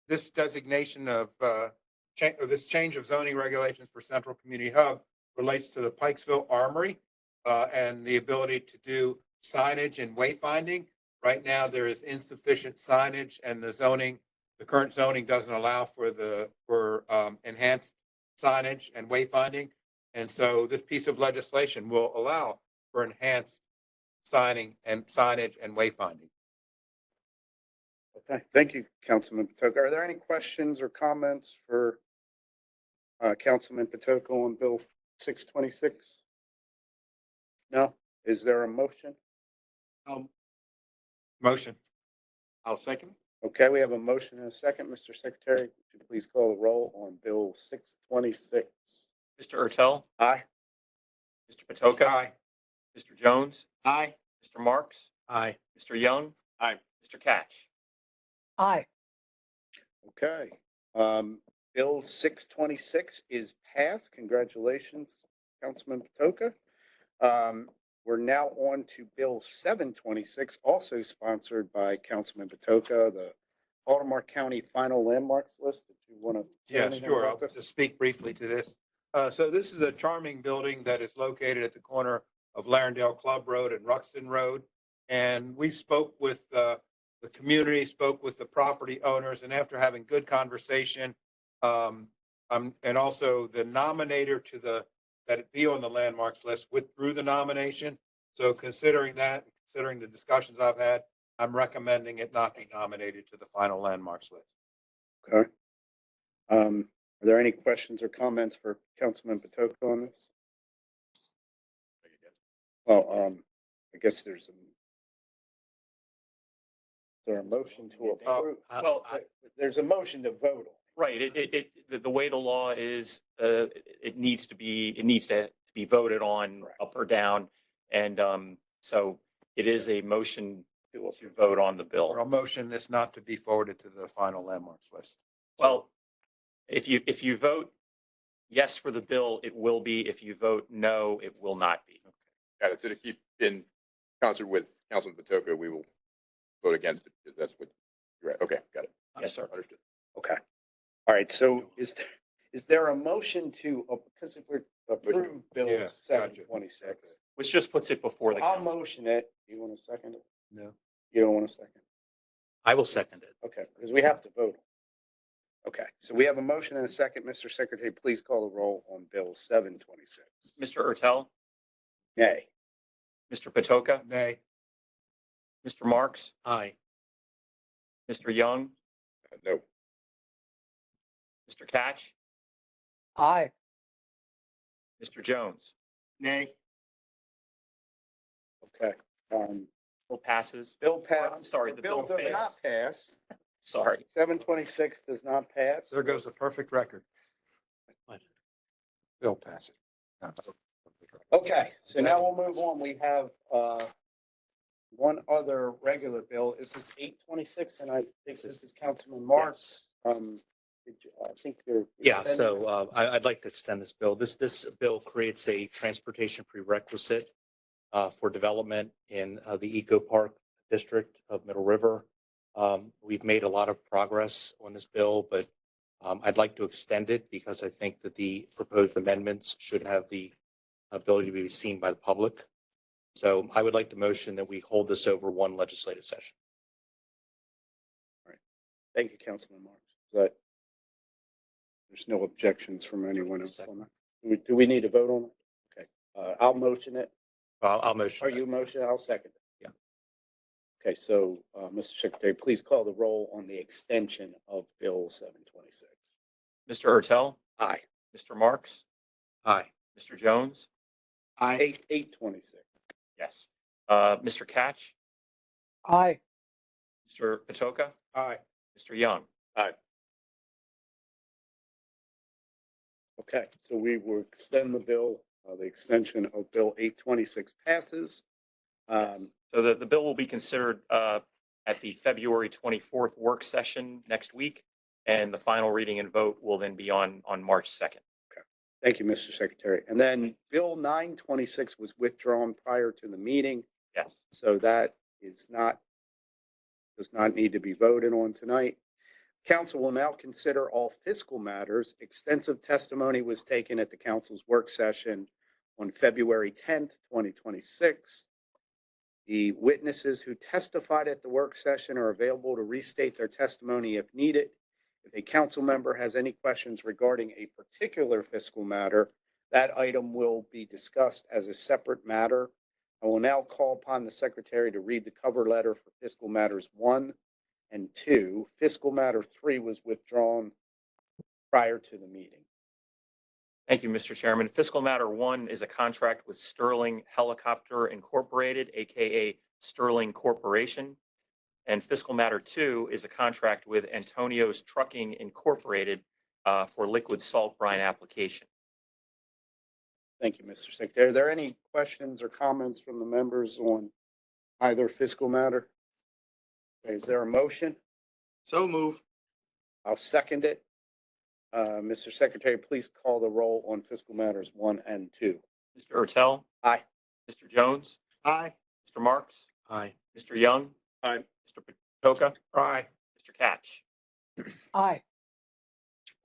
This designation of this change of zoning regulations for Central Community Hub relates to the Pikesville Armory and the ability to do signage and wayfinding. Right now, there is insufficient signage, and the current zoning doesn't allow for enhanced signage and wayfinding. And so this piece of legislation will allow for enhanced signage and wayfinding. Okay, thank you, Councilman Patoka. Are there any questions or comments for Councilman Patoka on Bill 626? No? Is there a motion? Motion. I'll second. Okay, we have a motion and a second. Mr. Secretary, would you please call the roll on Bill 626? Mr. Ertel, Aye. Mr. Patoka. Aye. Mr. Jones, Aye. Mr. Marks, Aye. Mr. Young. Aye. Mr. Catch. Aye. Okay. Bill 626 is passed. Congratulations, Councilman Patoka. We're now on to Bill 726, also sponsored by Councilman Patoka, the Baltimore County final landmarks list. If you want to say Yeah, anything sure. I'll about this? just speak briefly to this. So this is a charming building that is located at the corner of Larendale Club Road and Ruxton Road. And we spoke with the community, spoke with the property owners, and after having good conversation, and also the nominator that it be on the landmarks list withdrew the nomination. So considering that, considering the discussions I've had, I'm recommending it not be nominated to the final landmarks list. Okay. Are there any questions or comments for Councilman Patoka on this? Well, I guess is there a motion to approve? Well, There's a motion to vote on. right, the way the law is, it needs to be voted on Correct. up or down. And so it is a motion to vote on the bill. Or a motion this not to be forwarded to the final landmarks list. Well, if you vote yes for the bill, it will be. If you vote no, it will not be. Got it. So to keep in concert with Councilman Patoka, we will vote against it because that's what you're at. Okay, got it. Yes, sir. Understood. Okay. All right. So is there a motion to, because if we're approve Bill Yeah, gotcha. 726, Which just puts it before the I'll council. motion it. Do you want to second it? No. You don't want to second? I will second it. Okay, because we have to vote. Okay, so we have a motion and a second. Mr. Secretary, please call the roll on Bill 726. Mr. Ertel, Nay. Mr. Patoka, Nay. Mr. Marks, Aye. Mr. Young, No. Mr. Catch, Aye. Mr. Jones. Nay. Okay. Bill passes. Bill passed. I'm sorry, the bill does not fails. pass. Sorry. 726 does not pass. There goes a perfect record. What? Bill passes. Okay, so now we'll move on. We have one other regular bill. This is 826, and I think this is Councilman Marks. I think you're. Yeah, so I'd like to extend this bill. This bill creates a transportation prerequisite for development in the Eco Park District of Middle River. We've made a lot of progress on this bill, but I'd like to extend it because I think that the proposed amendments should have the ability to be seen by the public. So I would like to motion that we hold this over one legislative session. Thank you, Councilman Marks. There's no objections from anyone else on that. Do we need to vote on it? Okay, I'll motion it. I'll motion. Are you motion? I'll second it. Yeah. Okay, so Mr. Secretary, please call the roll on the extension of Bill 726. Mr. Ertel, Aye. Mr. Marks, Aye. Mr. Jones. Aye. 826. Yes. Mr. Catch, Aye. Mr. Patoka, Aye. Mr. Young. Okay, so we will extend the bill. The extension of Bill 826 passes. So the bill will be considered at the February 24th work session next week, and the final reading and vote will then be on March 2nd. Thank you, Mr. Secretary. And then Bill 926 was withdrawn prior to the meeting, Yes. so that does not need to be voted on tonight. Council will now consider all fiscal matters. Extensive testimony was taken at the council's work session on February 10th, 2026. The witnesses who testified at the work session are available to restate their testimony if needed. If a council member has any questions regarding a particular fiscal matter, that item will be discussed as a separate matter. I will now call upon the secretary to read the cover letter for fiscal matters 1 and 2. Fiscal matter 3 was withdrawn prior to the meeting. Thank you, Mr. Chairman. Fiscal matter 1 is a contract with Sterling Helicopter Incorporated, AKA Sterling Corporation. And fiscal matter 2 is a contract with Antonio's Trucking Incorporated for liquid salt brine application. Thank you, Mr. Secretary. Are there any questions or comments from the members on either fiscal matter? Okay, is there a motion? So move. I'll second it. Mr. Secretary, please call the roll on fiscal matters 1 and 2. Mr. Ertel, Aye. Mr. Jones, Aye. Mr. Marks, Aye. Mr. Young. Aye. Mr. Patoka, Aye. Mr. Catch. Aye.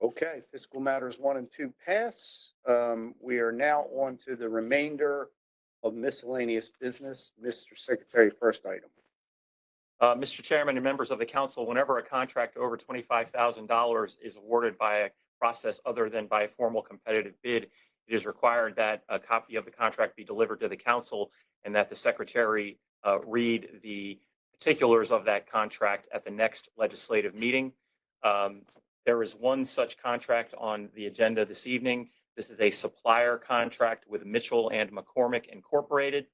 Okay, fiscal matters 1 and 2 pass. We are now on to the remainder of miscellaneous business. Mr. Secretary, first item. Mr. Chairman and members of the council, whenever a contract over $25,000 is awarded by a process other than by a formal competitive bid, it is required that a copy of the contract be delivered to the council and that the secretary read the particulars of that contract at the next legislative meeting. There is one such contract on the agenda this evening. This is a supplier contract with Mitchell and McCormick Incorporated.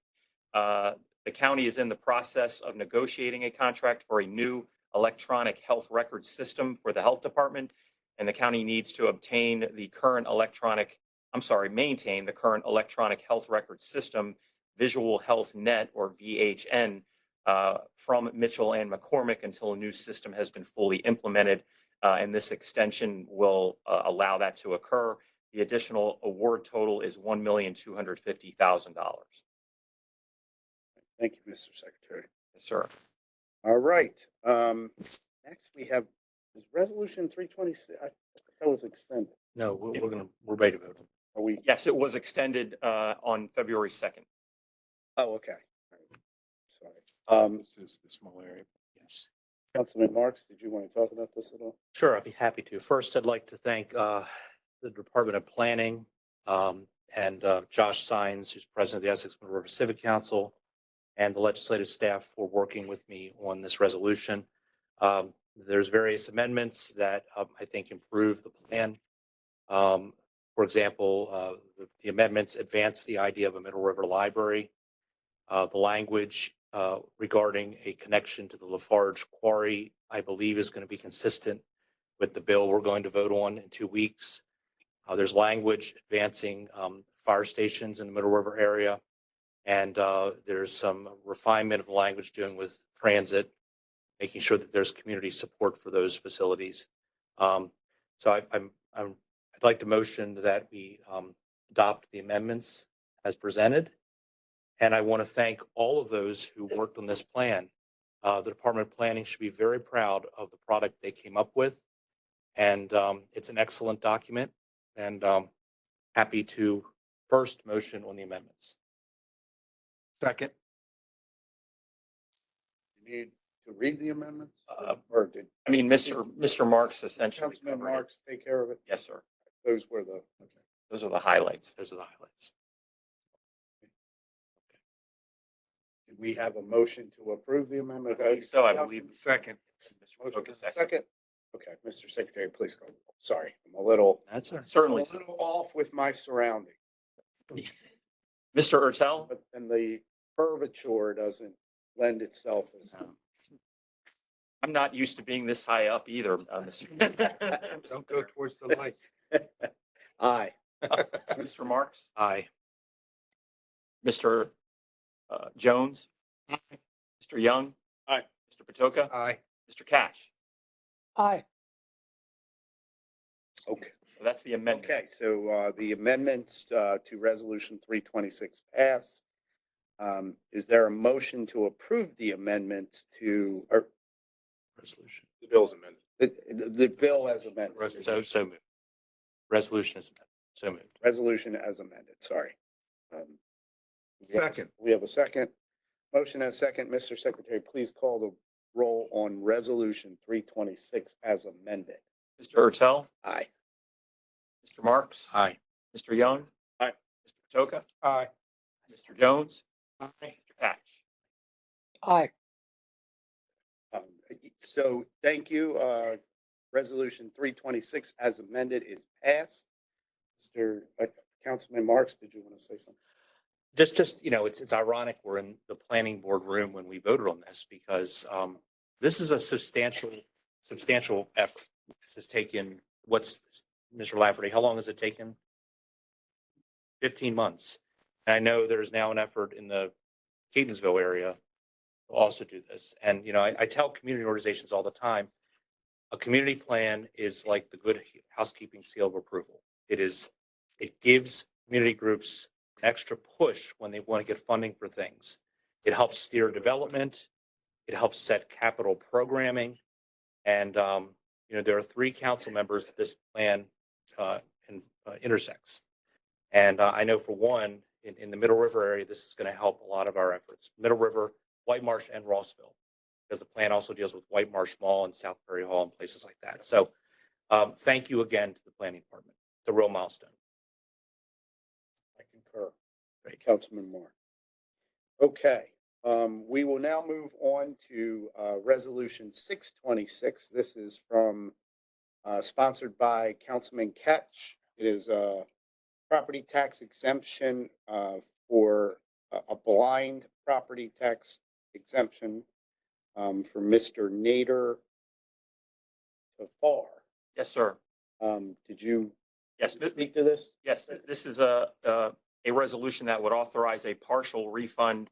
The county is in the process of negotiating a contract for a new electronic health record system for the health department, and the county needs to maintain the current electronic health record system, Visual Health Net or VHN, from Mitchell and McCormick until a new system has been fully implemented, and this extension will allow that to occur. The additional award total is $1,250,000. Thank you, Mr. Secretary. Yes, sir. All right. Next we have is resolution 326. I thought that was extended. No, we're ready to vote. Are we? Yes, it was extended on February 2nd. Oh, okay. Sorry. This is the small area. Yes. Councilman Marks, did you want to talk about this at all? Sure, I'd be happy to. First, I'd like to thank the Department of Planning and Josh Sines, who's president of the Essex Middle River Civic Council, and the legislative staff for working with me on this resolution. There's various amendments that I think improve the plan. For example, the amendments advance the idea of a Middle River Library. The language regarding a connection to the Lafarge Quarry, I believe, is going to be consistent with the bill we're going to vote on in 2 weeks. There's language advancing fire stations in the Middle River area. And there's some refinement of the language dealing with transit, making sure that there's community support for those facilities. So I'd like to motion that we adopt the amendments as presented. And I want to thank all of those who worked on this plan. The Department of Planning should be very proud of the product they came up with. And it's an excellent document, and happy to first motion on the amendments. Second. You need to read the amendments? Or did Mr. Marks essentially Councilman covered it. Marks take care of it? Yes, sir. Those were the, okay. Those are the highlights. Those are the highlights. Did we have a motion to approve the amendment? So I believe. Second. Mr. Poca, second. Second. Okay, Mr. Secretary, please go. Sorry, I'm a little, That's all right. Certainly. a little off with my surroundings. Mr. Ertel? But then the curvature doesn't lend itself as. I'm not used to being this high up either, Mr. Don't go towards the lights. Aye. Mr. Marks? Aye. Mr. Jones? Mr. Young? Aye. Mr. Patoka? Aye. Mr. Catch? Aye. Okay. So that's the amendment. Okay, so the amendments to resolution 326 pass. Is there a motion to approve the amendments to, or Resolution. The bill's amended. the bill as amended? So moved. Resolution is amended. So moved. Resolution as amended, sorry. Second. We have a second. Motion and a second. Mr. Secretary, please call the roll on resolution 326 as amended. Mr. Ertel? Aye. Mr. Marks? Aye. Mr. Young? Aye. Mr. Patoka? Aye. Mr. Jones? Aye. Mr. Catch? Aye. So thank you. Resolution 326 as amended is passed. Mr. Councilman Marks, did you want to say something? Just, it's ironic we're in the planning board room when we voted on this because this is a substantial effort. This has taken, Mr. Lafferty, how long has it taken? 15 months. And I know there's now an effort in the Catonsville area to also do this. And, I tell community organizations all the time, a community plan is like the good housekeeping seal of approval. It gives community groups an extra push when they want to get funding for things. It helps steer development. It helps set capital programming. And, there are 3 council members that this plan intersects. And I know for one, in the Middle River area, this is going to help a lot of our efforts. Middle River, White Marsh, and Rossville, because the plan also deals with White Marsh Mall and South Perry Hall and places like that. So thank you again to the planning department. It's a real milestone. I concur. Great, Councilman Moore. Okay, we will now move on to Resolution 626. This is from sponsored by Councilman Ketch. It is a property tax exemption for a blind property tax exemption for Mr. Nader Tafar. Yes, sir. Did you Yes, speak to this? yes, this is a resolution that would authorize a partial refund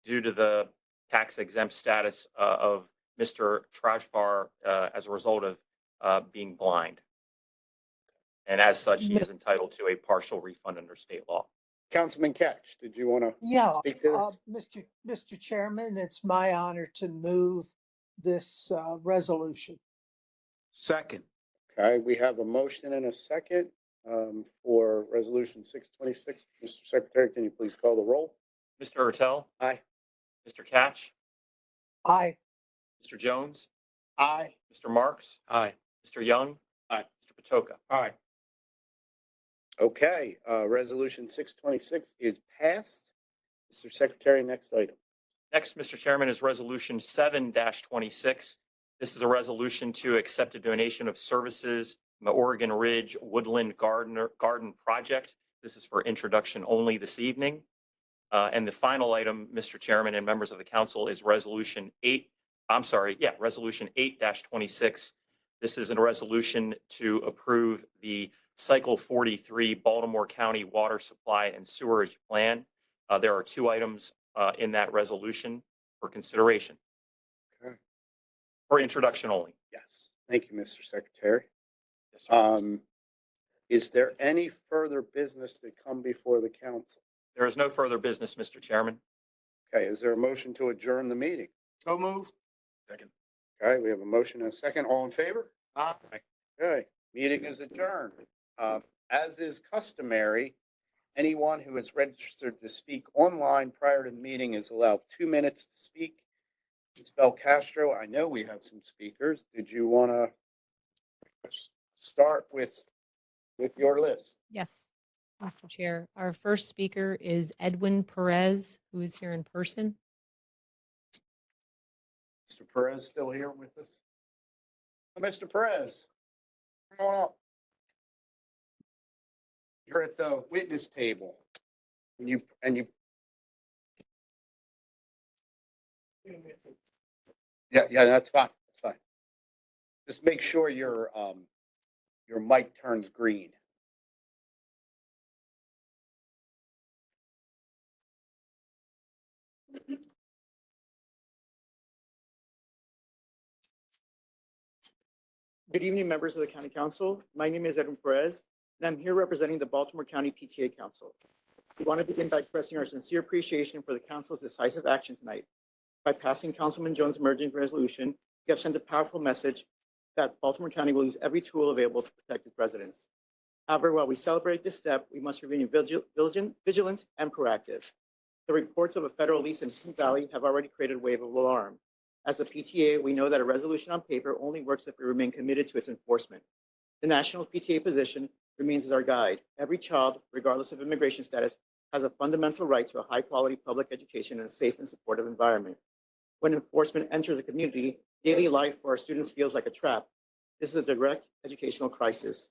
due to the tax exempt status of Mr. Trajfar as a result of being blind. And as such, he is entitled to a partial refund under state law. Councilman Ketch, did you want to Yeah, speak to this? Mr. Chairman, it's my honor to move this resolution. Second. Okay, we have a motion and a second for Resolution 626. Mr. Secretary, can you please call the roll? Mr. Ertel, Aye. Mr. Catch, Aye. Mr. Jones, Aye. Mr. Marks, Aye. Mr. Young. Aye. Mr. Patoka. Aye. Okay, Resolution 626 is passed. Mr. Secretary, next item. Next, Mr. Chairman, is Resolution 7-26. This is a resolution to accept a donation of services from the Oregon Ridge Woodland Garden Project. This is for introduction only this evening. And the final item, Mr. Chairman and members of the council, is Resolution 8-26. This is a resolution to approve the Cycle 43 Baltimore County Water Supply and Sewerage Plan. There are 2 items in that resolution for consideration. Okay. For introduction only. Yes, thank you, Mr. Secretary. Yes, sir. Is there any further business to come before the council? There is no further business, Mr. Chairman. Okay, is there a motion to adjourn the meeting? So move. Second. Okay, we have a motion and a second. All in favor? Aye. Okay, meeting is adjourned. As is customary, anyone who is registered to speak online prior to the meeting is allowed 2 minutes to speak. Ms. Belcastro, I know we have some speakers. Did you want to start with your list? Yes, Mr. Chair. Our first speaker is Edwin Perez, who is here in person. Mr. Perez still here with us? Mr. Perez, come on up. You're at the witness table. And you. Yeah, that's fine. That's fine. Just make sure your mic turns green. Good evening, members of the County Council. My name is Edwin Perez, and I'm here representing the Baltimore County PTA Council. We want to begin by expressing our sincere appreciation for the Council's decisive action tonight. By passing Councilman Jones' emergency resolution, you have sent a powerful message that Baltimore County will use every tool available to protect its residents. However, while we celebrate this step, we must remain vigilant and proactive. The reports of a federal lease in Hidden Valley have already created a wave of alarm. As a PTA, we know that a resolution on paper only works if we remain committed to its enforcement. The national PTA position remains as our guide. Every child, regardless of immigration status, has a fundamental right to a high-quality public education in a safe and supportive environment. When enforcement enters the community, daily life for our students feels like a trap. This is a direct educational crisis.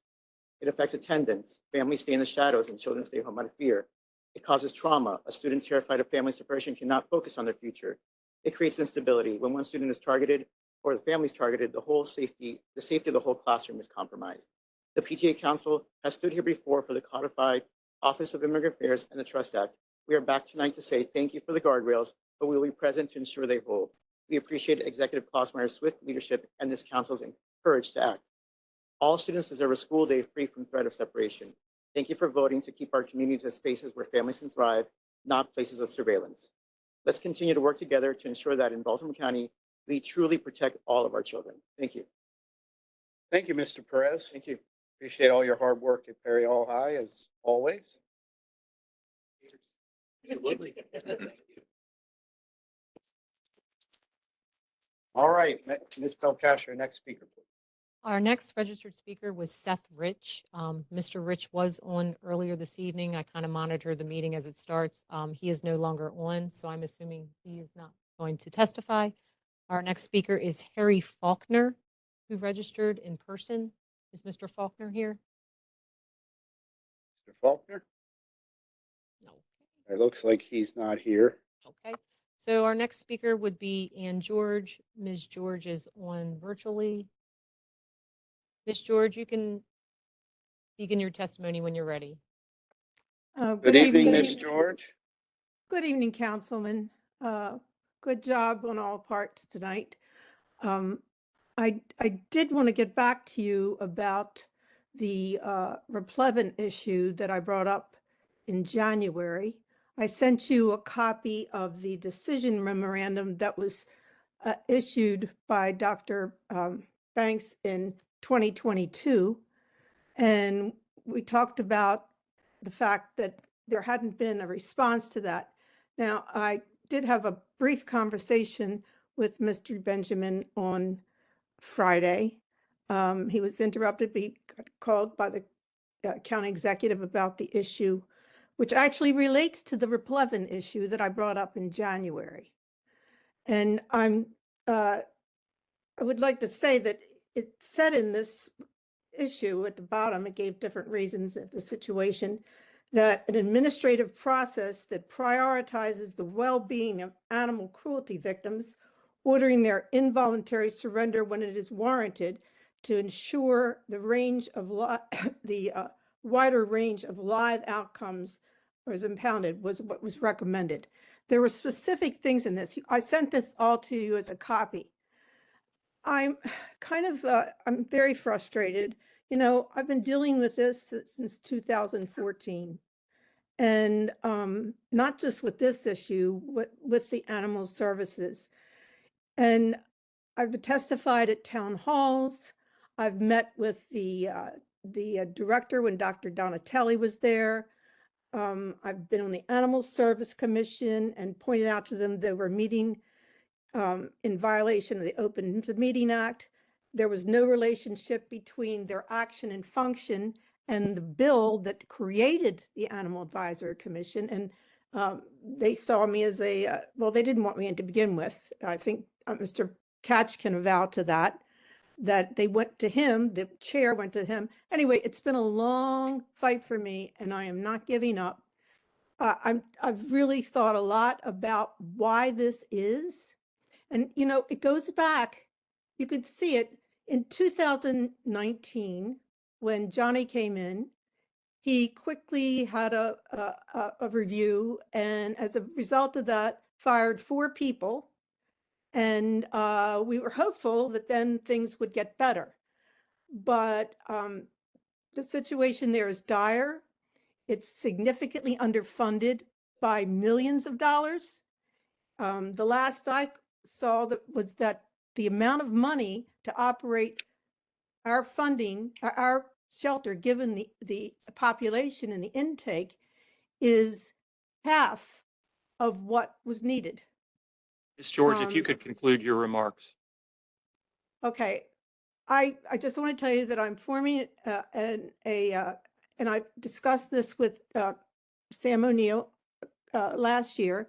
It affects attendance. Families stay in the shadows and children stay home out of fear. It causes trauma. A student terrified of family separation cannot focus on their future. It creates instability. When one student is targeted or the family is targeted, the safety of the whole classroom is compromised. The PTA Council has stood here before for the codified Office of Immigrant Affairs and the Trust Act. We are back tonight to say thank you for the guardrails, but we will be present to ensure they hold. We appreciate Executive Klossmeyer's swift leadership and this council's courage to act. All students deserve a school day free from threat of separation. Thank you for voting to keep our communities as spaces where families can thrive, not places of surveillance. Let's continue to work together to ensure that in Baltimore County, we truly protect all of our children. Thank you. Thank you, Mr. Perez. Thank you. Appreciate all your hard work at Perry Hall High as always. All right, Ms. Belkacem, your next speaker, please. Our next registered speaker was Seth Rich. Mr. Rich was on earlier this evening. I kind of monitor the meeting as it starts. He is no longer on, so I'm assuming he is not going to testify. Our next speaker is Harry Faulkner, who registered in person. Is Mr. Faulkner here? Mr. Faulkner? No. It looks like he's not here. Okay. So our next speaker would be Ann George. Ms. George is on virtually. Ms. George, you can begin your testimony when you're ready. Good evening, Ms. George. Good evening, Councilman. Good job on all parts tonight. I did want to get back to you about the replevin issue that I brought up in January. I sent you a copy of the decision memorandum that was issued by Dr. Banks in 2022. And we talked about the fact that there hadn't been a response to that. Now, I did have a brief conversation with Mr. Benjamin on Friday. He was interrupted, he got called by the county executive about the issue, which actually relates to the replevin issue that I brought up in January. And I would like to say that it said in this issue at the bottom, it gave different reasons of the situation, that an administrative process that prioritizes the well-being of animal cruelty victims, ordering their involuntary surrender when it is warranted to ensure the range of wider range of live outcomes was impounded was what was recommended. There were specific things in this. I sent this all to you as a copy. I'm very frustrated. You know, I've been dealing with this since 2014. And not just with this issue, with the animal services. And I've testified at town halls. I've met with the director when Dr. Donatelli was there. I've been on the Animal Service Commission and pointed out to them they were meeting in violation of the Open Meeting Act. There was no relationship between their action and function and the bill that created the Animal Advisory Commission. And they saw me as well, they didn't want me in to begin with. I think Mr. Catch can avow to that they went to him, the chair went to him. Anyway, it's been a long fight for me and I am not giving up. I've really thought a lot about why this is. And, you know, it goes back, you could see it in 2019, when Johnny came in, he quickly had a review, and as a result of that, fired 4 people. And we were hopeful that then things would get better. But the situation there is dire. It's significantly underfunded by millions of dollars. The last I saw was that the amount of money to operate our funding, our shelter, given the population and the intake, is half of what was needed. Ms. George, if you could conclude your remarks. Okay, I just want to tell you that I'm forming and I discussed this with Sam O'Neill last year,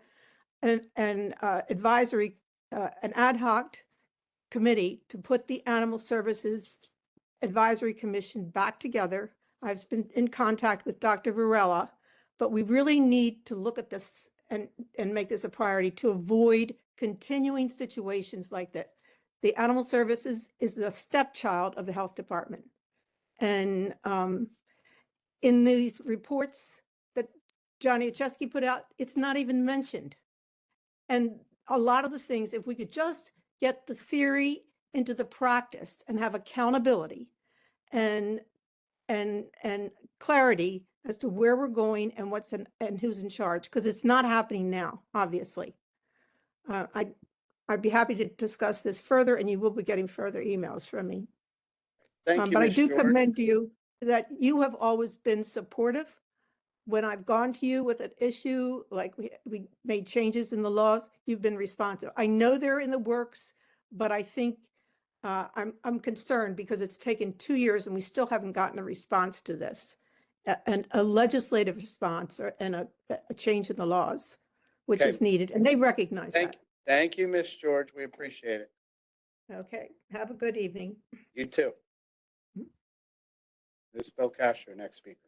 an advisory, an ad hoc committee to put the Animal Services Advisory Commission back together. I've been in contact with Dr. Varela, but we really need to look at this and make this a priority to avoid continuing situations like that. The Animal Services is the stepchild of the Health Department. And in these reports that Johnny Ochesky put out, it's not even mentioned. And a lot of the things, if we could just get the theory into the practice and have accountability and clarity as to where we're going and and who's in charge, because it's not happening now, obviously. I'd be happy to discuss this further, and you will be getting further emails from me. Thank you, But I Ms. do George. commend you that you have always been supportive. When I've gone to you with an issue, like we made changes in the laws, you've been responsive. I know they're in the works, but I think I'm concerned because it's taken 2 years and we still haven't gotten a response to this. And a legislative response and a change in the laws, which Okay. is needed, and they recognize that. Thank you, Ms. George. We appreciate it. Okay, have a good evening. You too. Ms. Belcastro, next speaker.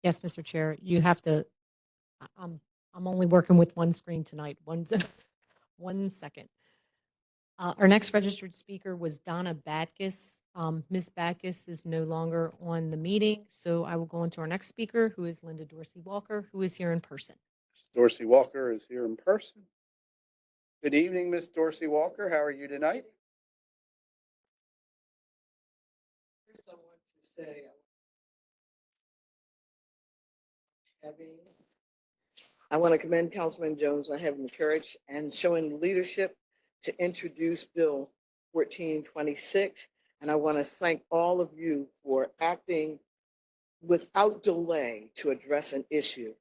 Yes, Mr. Chair, you have to, I'm only working with one screen tonight. One second. Our next registered speaker was Donna Batkus. Ms. Batkus is no longer on the meeting, so I will go on to our next speaker, who is Linda Dorsey Walker, who is here in person. Ms. Dorsey Walker is here in person. Good evening, Ms. Dorsey Walker. How are you tonight? First, I want to say, I want to commend Councilman Jones on having the courage and showing leadership to introduce Bill 1426. And I want to thank all of you for acting without delay to address an issue.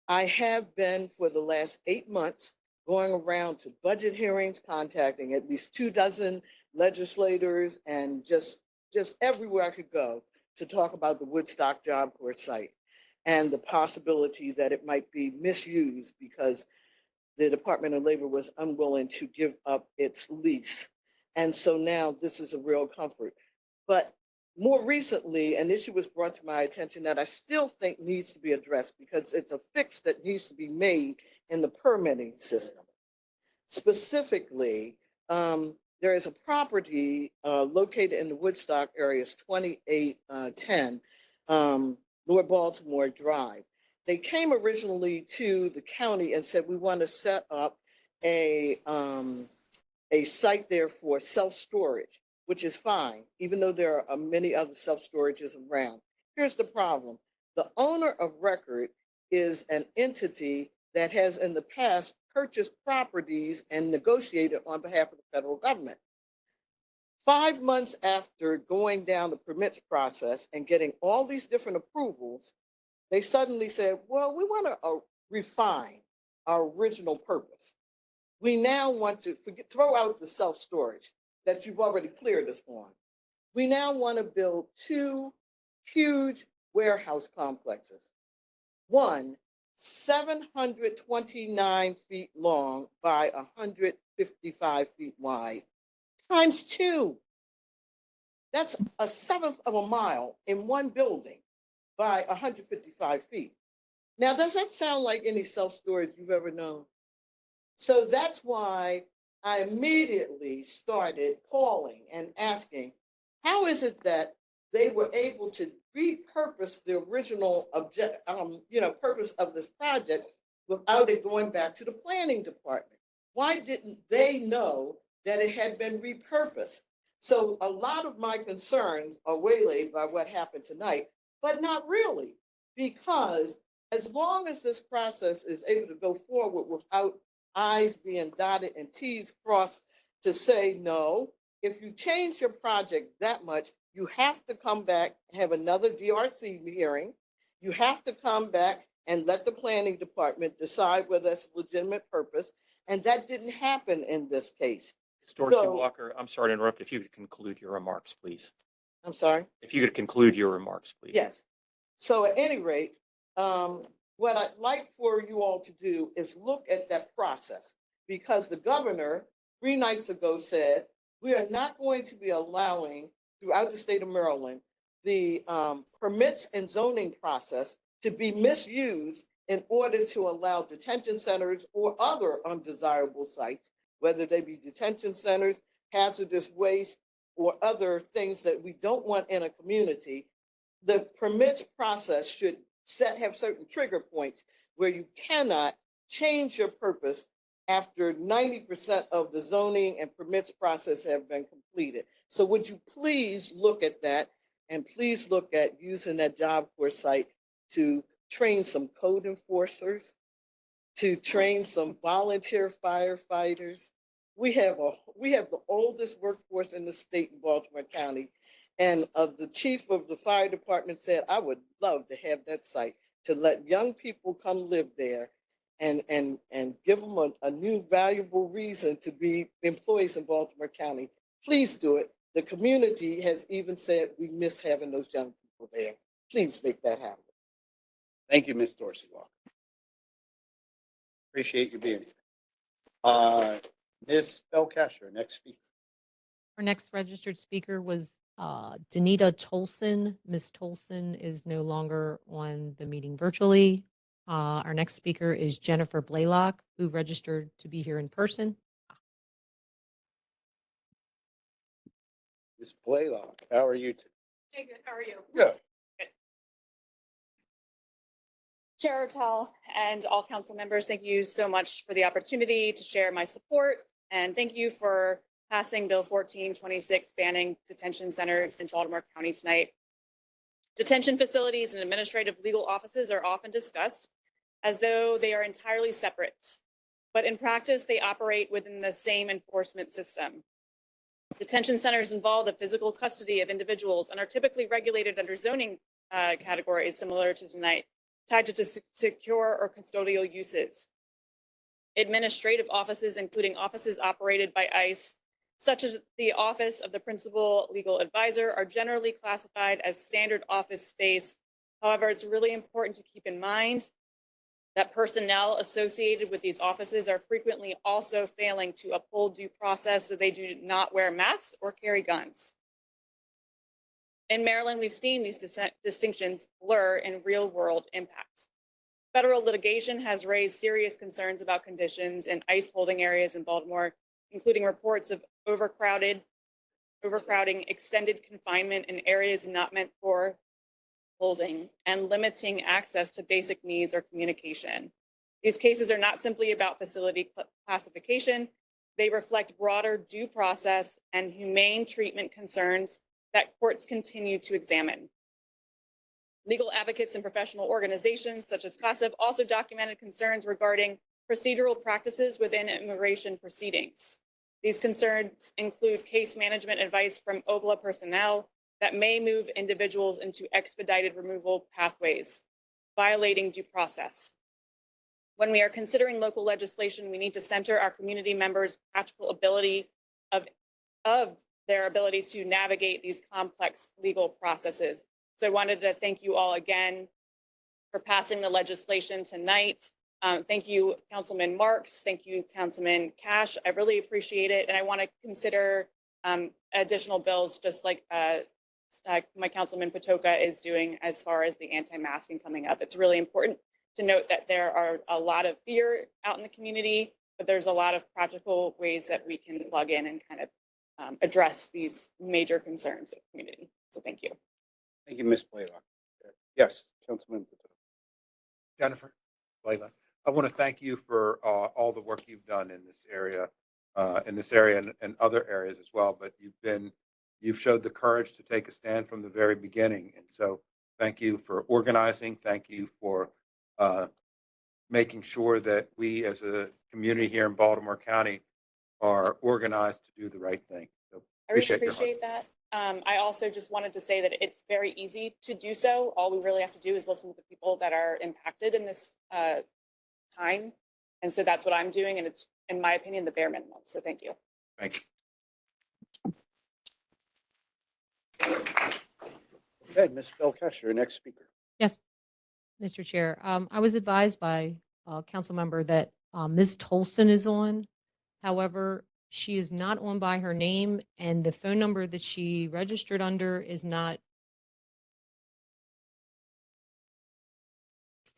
I have been for the last 8 months going around to budget hearings, contacting at least 24 legislators and just everywhere I could go to talk about the Woodstock Job Corps site and the possibility that it might be misused because the Department of Labor was unwilling to give up its lease. And so now this is a real comfort. But more recently, an issue was brought to my attention that I still think needs to be addressed because it's a fix that needs to be made in the permitting system. Specifically, there is a property located in the Woodstock area, it's 2810 North Baltimore Drive. They came originally to the county and said, we want to set up a site there for self-storage, which is fine, even though there are many other self-storages around. Here's the problem. The owner of record is an entity that has in the past purchased properties and negotiated on behalf of the federal government. 5 months after going down the permits process and getting all these different approvals, they suddenly said, well, we want to refine our original purpose. We now want to throw out the self-storage that you've already cleared us on. We now want to build 2 huge warehouse complexes. One, 729 feet long by 155 feet wide, times 2. That's a seventh of a mile in one building by 155 feet. Now, does that sound like any self-storage you've ever known? So that's why I immediately started calling and asking, how is it that they were able to repurpose the original purpose of this project without it going back to the planning department? Why didn't they know that it had been repurposed? So a lot of my concerns are waylaid by what happened tonight, but not really, because as long as this process is able to go forward without I's being dotted and T's crossed to say, no, if you change your project that much, you have to come back and have another DRC hearing. You have to come back and let the planning department decide whether that's a legitimate purpose. And that didn't happen in this case. Ms. Dorsey So- Walker, I'm sorry to interrupt. If you could conclude your remarks, please. I'm sorry? If you could conclude your remarks, please. Yes. So at any rate, what I'd like for you all to do is look at that process, because the governor 3 nights ago said, we are not going to be allowing throughout the state of Maryland the permits and zoning process to be misused in order to allow detention centers or other undesirable sites, whether they be detention centers, hazardous waste, or other things that we don't want in a community. The permits process should have certain trigger points where you cannot change your purpose after 90% of the zoning and permits process have been completed. So would you please look at that, and please look at using that Job Corps site to train some code enforcers to train some volunteer firefighters. We have the oldest workforce in the state in Baltimore County. And the chief of the fire department said, I would love to have that site to let young people come live there and give them a new valuable reason to be employees in Baltimore County. Please do it. The community has even said we miss having those young people there. Please make that happen. Thank you, Ms. Dorsey Walker. Appreciate you being here. Ms. Belkacem, next speaker. Our next registered speaker was Danita Tolson. Ms. Tolson is no longer on the meeting virtually. Our next speaker is Jennifer Blaylock, who registered to be here in person. Ms. Blaylock, how are you today? Hey, good. How are you? Good. Chair Ortel and all council members, thank you so much for the opportunity to share my support. And thank you for passing Bill 1426 banning detention centers in Baltimore County tonight. Detention facilities and administrative legal offices are often discussed as though they are entirely separate, but in practice, they operate within the same enforcement system. Detention centers involve the physical custody of individuals and are typically regulated under zoning categories similar to tonight, tied to secure or custodial uses. Administrative offices, including offices operated by ICE, such as the Office of the Principal Legal Advisor, are generally classified as standard office space. However, it's really important to keep in mind that personnel associated with these offices are frequently also failing to uphold due process, so they do not wear masks or carry guns. In Maryland, we've seen these distinctions blur in real-world impact. Federal litigation has raised serious concerns about conditions in ICE holding areas in Baltimore, including reports of overcrowding, extended confinement in areas not meant for holding, and limiting access to basic needs or communication. These cases are not simply about facility classification. They reflect broader due process and humane treatment concerns that courts continue to examine. Legal advocates and professional organizations such as CASA also documented concerns regarding procedural practices within immigration proceedings. These concerns include case management advice from OBLA personnel that may move individuals into expedited removal pathways, violating due process. When we are considering local legislation, we need to center our community members' practical ability of their ability to navigate these complex legal processes. So I wanted to thank you all again for passing the legislation tonight. Thank you, Councilman Marks. Thank you, Councilman Cash. I really appreciate it. And I want to consider additional bills just like my Councilman Patoka is doing as far as the anti-masking coming up. It's really important to note that there are a lot of fear out in the community, but there's a lot of practical ways that we can plug in and kind of address these major concerns of the community. So thank you. Thank you, Ms. Blaylock. Yes, Councilman Patoka. Jennifer Blaylock, I want to thank you for all the work you've done in this area and other areas as well. But you've showed the courage to take a stand from the very beginning. And so thank you for organizing. Thank you for making sure that we as a community here in Baltimore County are organized to do the right thing. So I really your hard appreciate that. I also just wanted to say that it's very easy to do so. All we really have to do is listen to the people that are impacted in this time. And so that's what I'm doing. And it's, in my opinion, the bare minimum. So thank you. Thank you. Okay, Ms. Belkacem, your next speaker. Yes, Mr. Chair. I was advised by a council member that Ms. Tolson is on. However, she is not on by her name, and the phone number that she registered under is not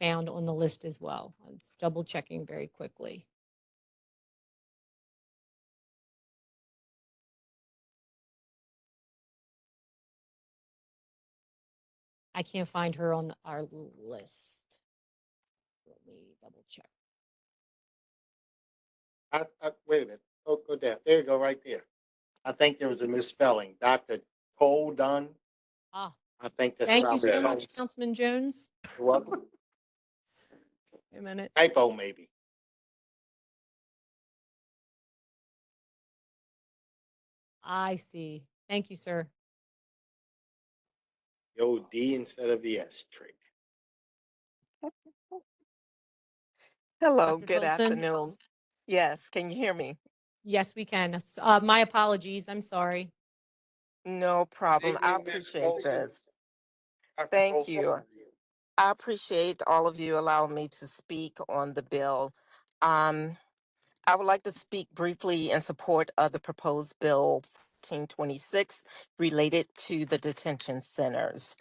found on the list as well. I was double checking very quickly. I can't find her on our list. Let me double check. Wait a minute. Oh, go down. There you go, right there. I think there was a misspelling. Dr. Cole Dunn. Ah, I think that's thank you probably so it. much, Councilman Jones. You're welcome. Wait a minute. Typo, maybe. I see. Thank you, sir. The old D instead of the S trick. Hello, Dr. good Tolson? afternoon. Yes, can you hear me? Yes, we can. My apologies. I'm sorry. No problem. I Evening, Ms. appreciate Olson. this. Dr. Thank Olson. you. I appreciate all of you allowing me to speak on the bill. Um, I would like to speak briefly in support of the proposed bill 1426 related to the detention centers.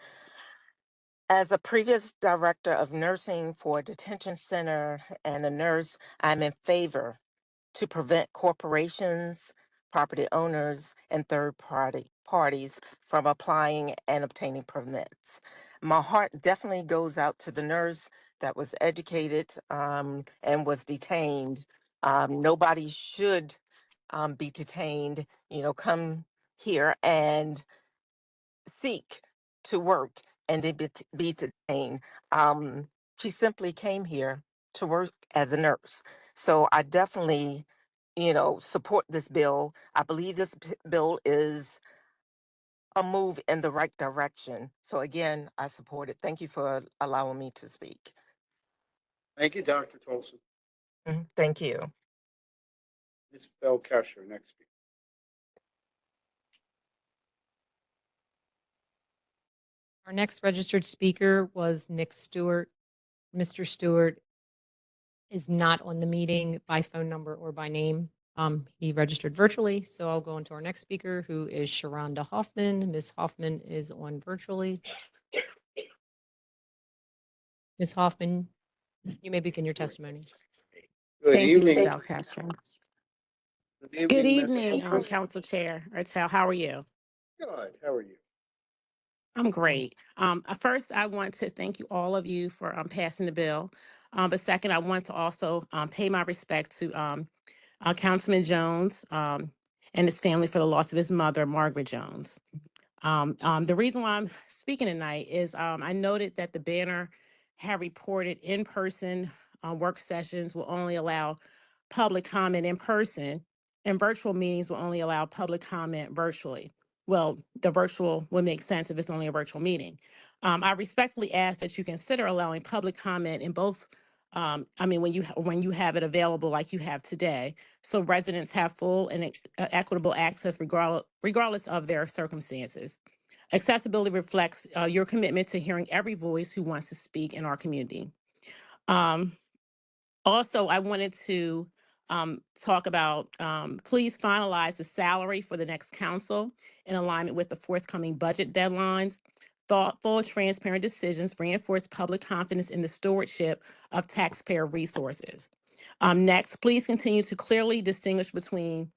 As a previous director of nursing for a detention center and a nurse, I'm in favor to prevent corporations, property owners, and parties from applying and obtaining permits. My heart definitely goes out to the nurse that was educated and was detained. Nobody should be detained, come here and seek to work and then be detained. She simply came here to work as a nurse. So I definitely, support this bill. I believe this bill is a move in the right direction. So again, I support it. Thank you for allowing me to speak. Thank you, Dr. Tolson. Thank you. Ms. Belkacem, next speaker. Our next registered speaker was Nick Stewart. Mr. Stewart is not on the meeting by phone number or by name. He registered virtually, so I'll go into our next speaker, who is Sharonda Hoffman. Ms. Hoffman is on virtually. Ms. Hoffman, you may begin your testimony. Good Thank you, Ms. evening. Belcastro. Good Good Ms. evening, Hoffman. Council Chair Ertel. How are you? Good. How are you? I'm great. First, I want to thank you, all of you, for passing the bill. But second, I want to also pay my respect to Councilman Jones and his family for the loss of his mother, Margaret Jones. The reason why I'm speaking tonight is I noted that the banner had reported in-person work sessions will only allow public comment in person, and virtual meetings will only allow public comment virtually. Well, the virtual would make sense if it's only a virtual meeting. I respectfully ask that you consider allowing public comment in both. When you have it available like you have today, so residents have full and equitable access regardless of their circumstances. Accessibility reflects your commitment to hearing every voice who wants to speak in our community. Also, I wanted to talk about please finalize the salary for the next council in alignment with the forthcoming budget deadlines. Thoughtful, transparent decisions reinforce public confidence in the stewardship of taxpayer resources. Next, please continue to clearly distinguish between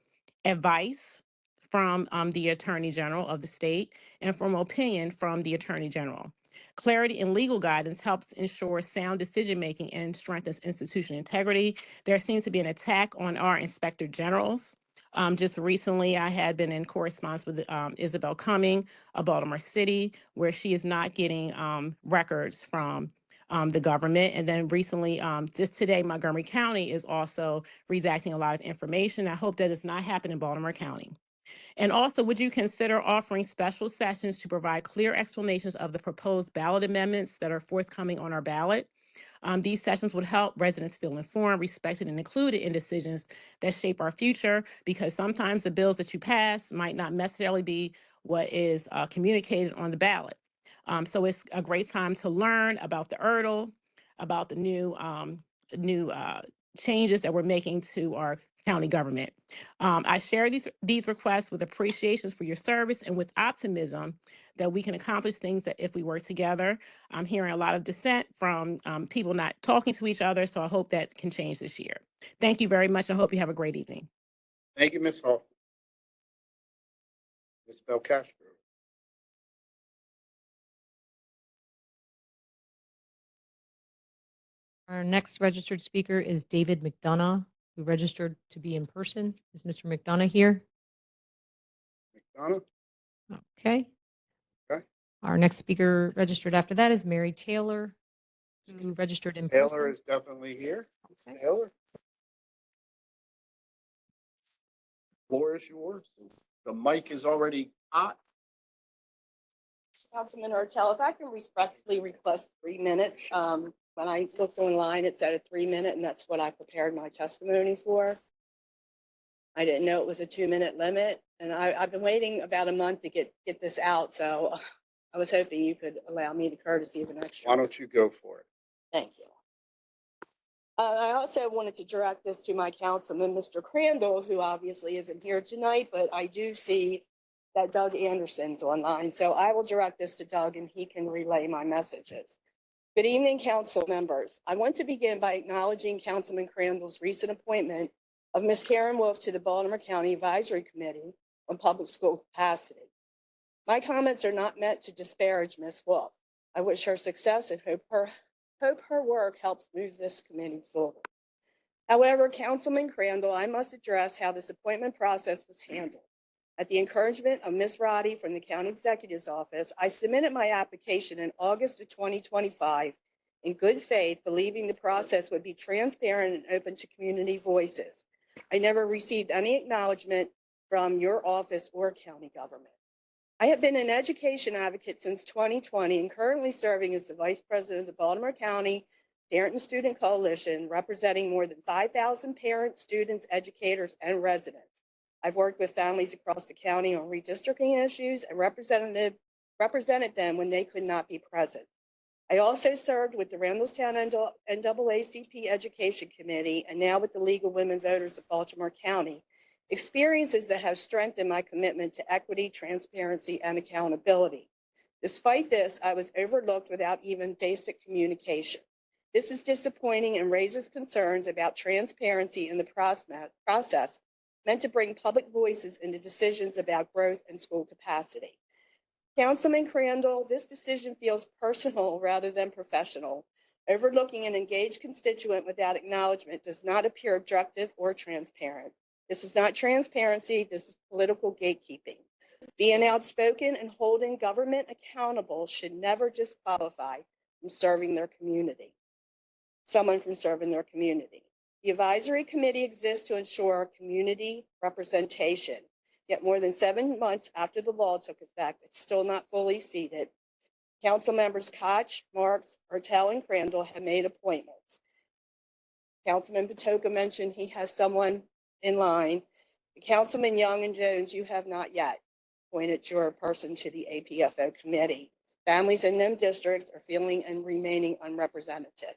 advice from the Attorney General of the state and from opinion from the Attorney General. Clarity in legal guidance helps ensure sound decision-making and strengthens institutional integrity. There seems to be an attack on our inspector generals. Just recently, I had been in correspondence with Isabel Cumming of Baltimore City, where she is not getting records from the government. And then recently, just today, Montgomery County is also redacting a lot of information. I hope that does not happen in Baltimore County. And also, would you consider offering special sessions to provide clear explanations of the proposed ballot amendments that are forthcoming on our ballot? These sessions would help residents feel informed, respected, and included in decisions that shape our future, because sometimes the bills that you pass might not necessarily be what is communicated on the ballot. So it's a great time to learn about the ERDL, about the new changes that we're making to our county government. I share these requests with appreciations for your service and with optimism that we can accomplish things that if we work together. I'm hearing a lot of dissent from people not talking to each other, so I hope that can change this year. Thank you very much. I hope you have a great evening. Thank you, Ms. Hoffman. Ms. Belcastro. Our next registered speaker is David McDonough, who registered to be in person. Is Mr. McDonough here? McDonough. Okay. Okay. Our next speaker registered after that is Mary Taylor, who registered in Taylor person. is definitely here. Okay. Taylor. Floor is yours. The mic is already hot. Councilman Ortel, if I can respectfully request 3 minutes. When I looked online, it said a 3 minute, and that's what I prepared my testimony for. I didn't know it was a 2 minute limit, and I've been waiting about a month to get this out, so I was hoping you could allow me the courtesy of an extra. Why don't you go for it? Thank you. I also wanted to direct this to my councilman, Mr. Crandall, who obviously isn't here tonight, but I do see that Doug Anderson's online. So I will direct this to Doug and he can relay my messages. Good evening, council members. I want to begin by acknowledging Councilman Crandall's recent appointment of Ms. Karen Wolf to the Baltimore County Advisory Committee on Public School Capacity. My comments are not meant to disparage Ms. Wolf. I wish her success and hope her work helps move this committee forward. However, Councilman Crandall, I must address how this appointment process was handled. At the encouragement of Ms. Roddy from the County Executive's Office, I submitted my application in August of 2025 in good faith, believing the process would be transparent and open to community voices. I never received any acknowledgement from your office or county government. I have been an education advocate since 2020 and currently serving as the Vice President of the Baltimore County Parent and Student Coalition, representing more than 5,000 parents, students, educators, and residents. I've worked with families across the county on redistricting issues and represented them when they could not be present. I also served with the Randallstown NAACP Education Committee and now with the League of Women Voters of Baltimore County, experiences that have strengthened my commitment to equity, transparency, and accountability. Despite this, I was overlooked without even basic communication. This is disappointing and raises concerns about transparency in the process meant to bring public voices into decisions about growth and school capacity. Councilman Crandall, this decision feels personal rather than professional. Overlooking an engaged constituent without acknowledgement does not appear objective or transparent. This is not transparency, this is political gatekeeping. Being outspoken and holding government accountable should never disqualify someone from serving their community. The advisory committee exists to ensure community representation. Yet more than 7 months after the law took effect, it's still not fully seated. Council members Koch, Marks, Ortel, and Crandall have made appointments. Councilman Patoka mentioned he has someone in line. Councilman Young and Jones, you have not yet appointed your person to the APFO committee. Families in them districts are feeling and remaining unrepresented.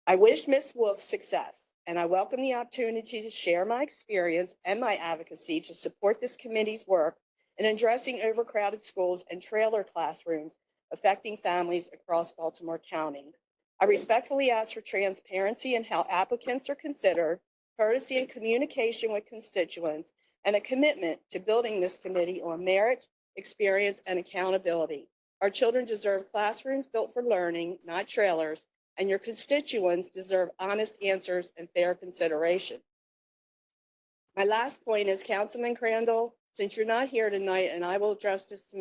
I wish Ms. Wolf success, and I welcome the opportunity to share my experience and my advocacy to support this committee's work in addressing overcrowded schools and trailer classrooms affecting families across Baltimore County. I respectfully ask for transparency in how applicants are considered, courtesy and communication with constituents, and a commitment to building this committee on merit, experience, and accountability. Our children deserve classrooms built for learning, not trailers, and your constituents deserve honest answers and fair consideration. My last point is, Councilman Crandall, since you're not here tonight, and I will address this to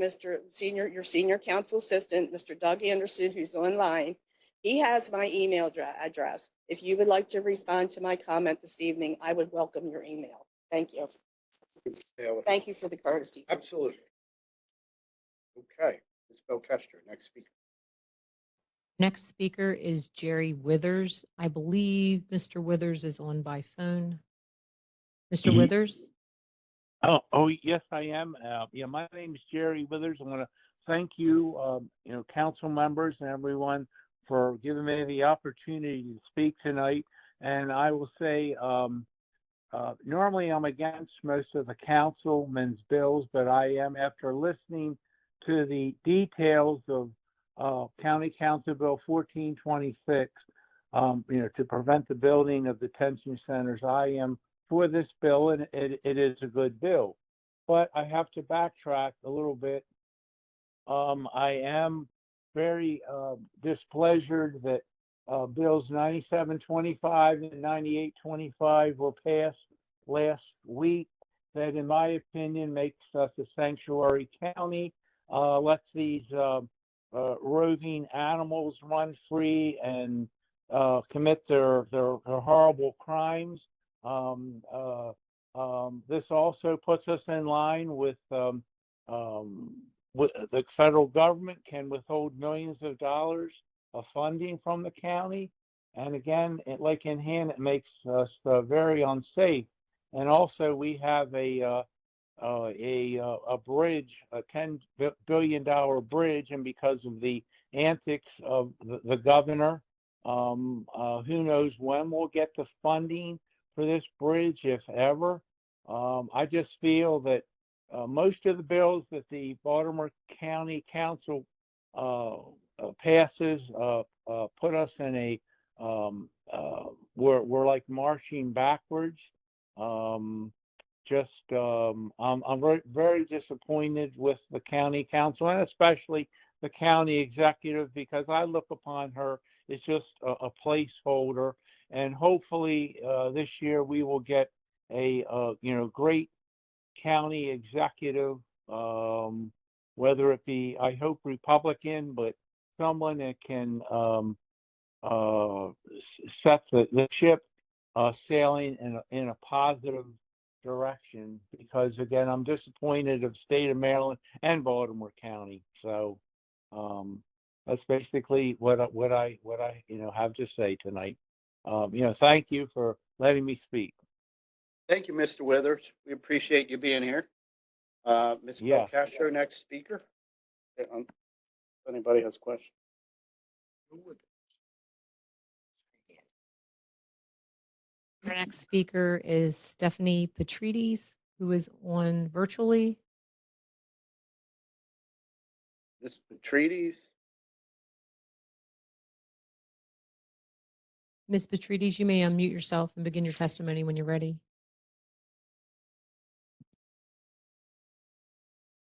your senior council assistant, Mr. Doug Anderson, who's online. He has my email address. If you would like to respond to my comment this evening, I would welcome your email. Thank you. Thank you for the courtesy. Absolutely. Okay, Ms. Belkester, next speaker. Next speaker is Jerry Withers. I believe Mr. Withers is on by phone. Mr. Withers? Oh, yes, I am. Yeah, my name is Jerry Withers. I want to thank you, council members and everyone for giving me the opportunity to speak tonight. And I will say, normally I'm against most of the councilman's bills, but I am, after listening to the details of County Council Bill 1426, to prevent the building of detention centers, I am for this bill, and it is a good bill. But I have to backtrack a little bit. I am very displeasured that bills 9725 and 9825 were passed last week. That, in my opinion, makes us a sanctuary county, lets these roving animals run free and commit their horrible crimes. This also puts us in line with the federal government can withhold millions of dollars of funding from the county. And again, like in hand, it makes us very unsafe. And also, we have a bridge, a $10 billion bridge, and because of the antics of the governor, who knows when we'll get the funding for this bridge, if ever. I just feel that most of the bills that the Baltimore County Council passes put us in a we're like marching backwards. I'm very, very disappointed with the county council and especially the county executive, because I look upon her as just a placeholder. And hopefully this year we will get a great county executive, whether it be, I hope, Republican, but someone that can set the ship sailing in a positive direction, because again, I'm disappointed of state of Maryland and Baltimore County. So that's basically what I have to say tonight. Thank you for letting me speak. Thank you, Mr. Withers. We appreciate you being here. Ms. Yes. Belcastro, next speaker. If anybody has questions. Our next speaker is Stephanie Petrides, who is on virtually. Ms. Petrides. Ms. Petrides, you may unmute yourself and begin your testimony when you're ready.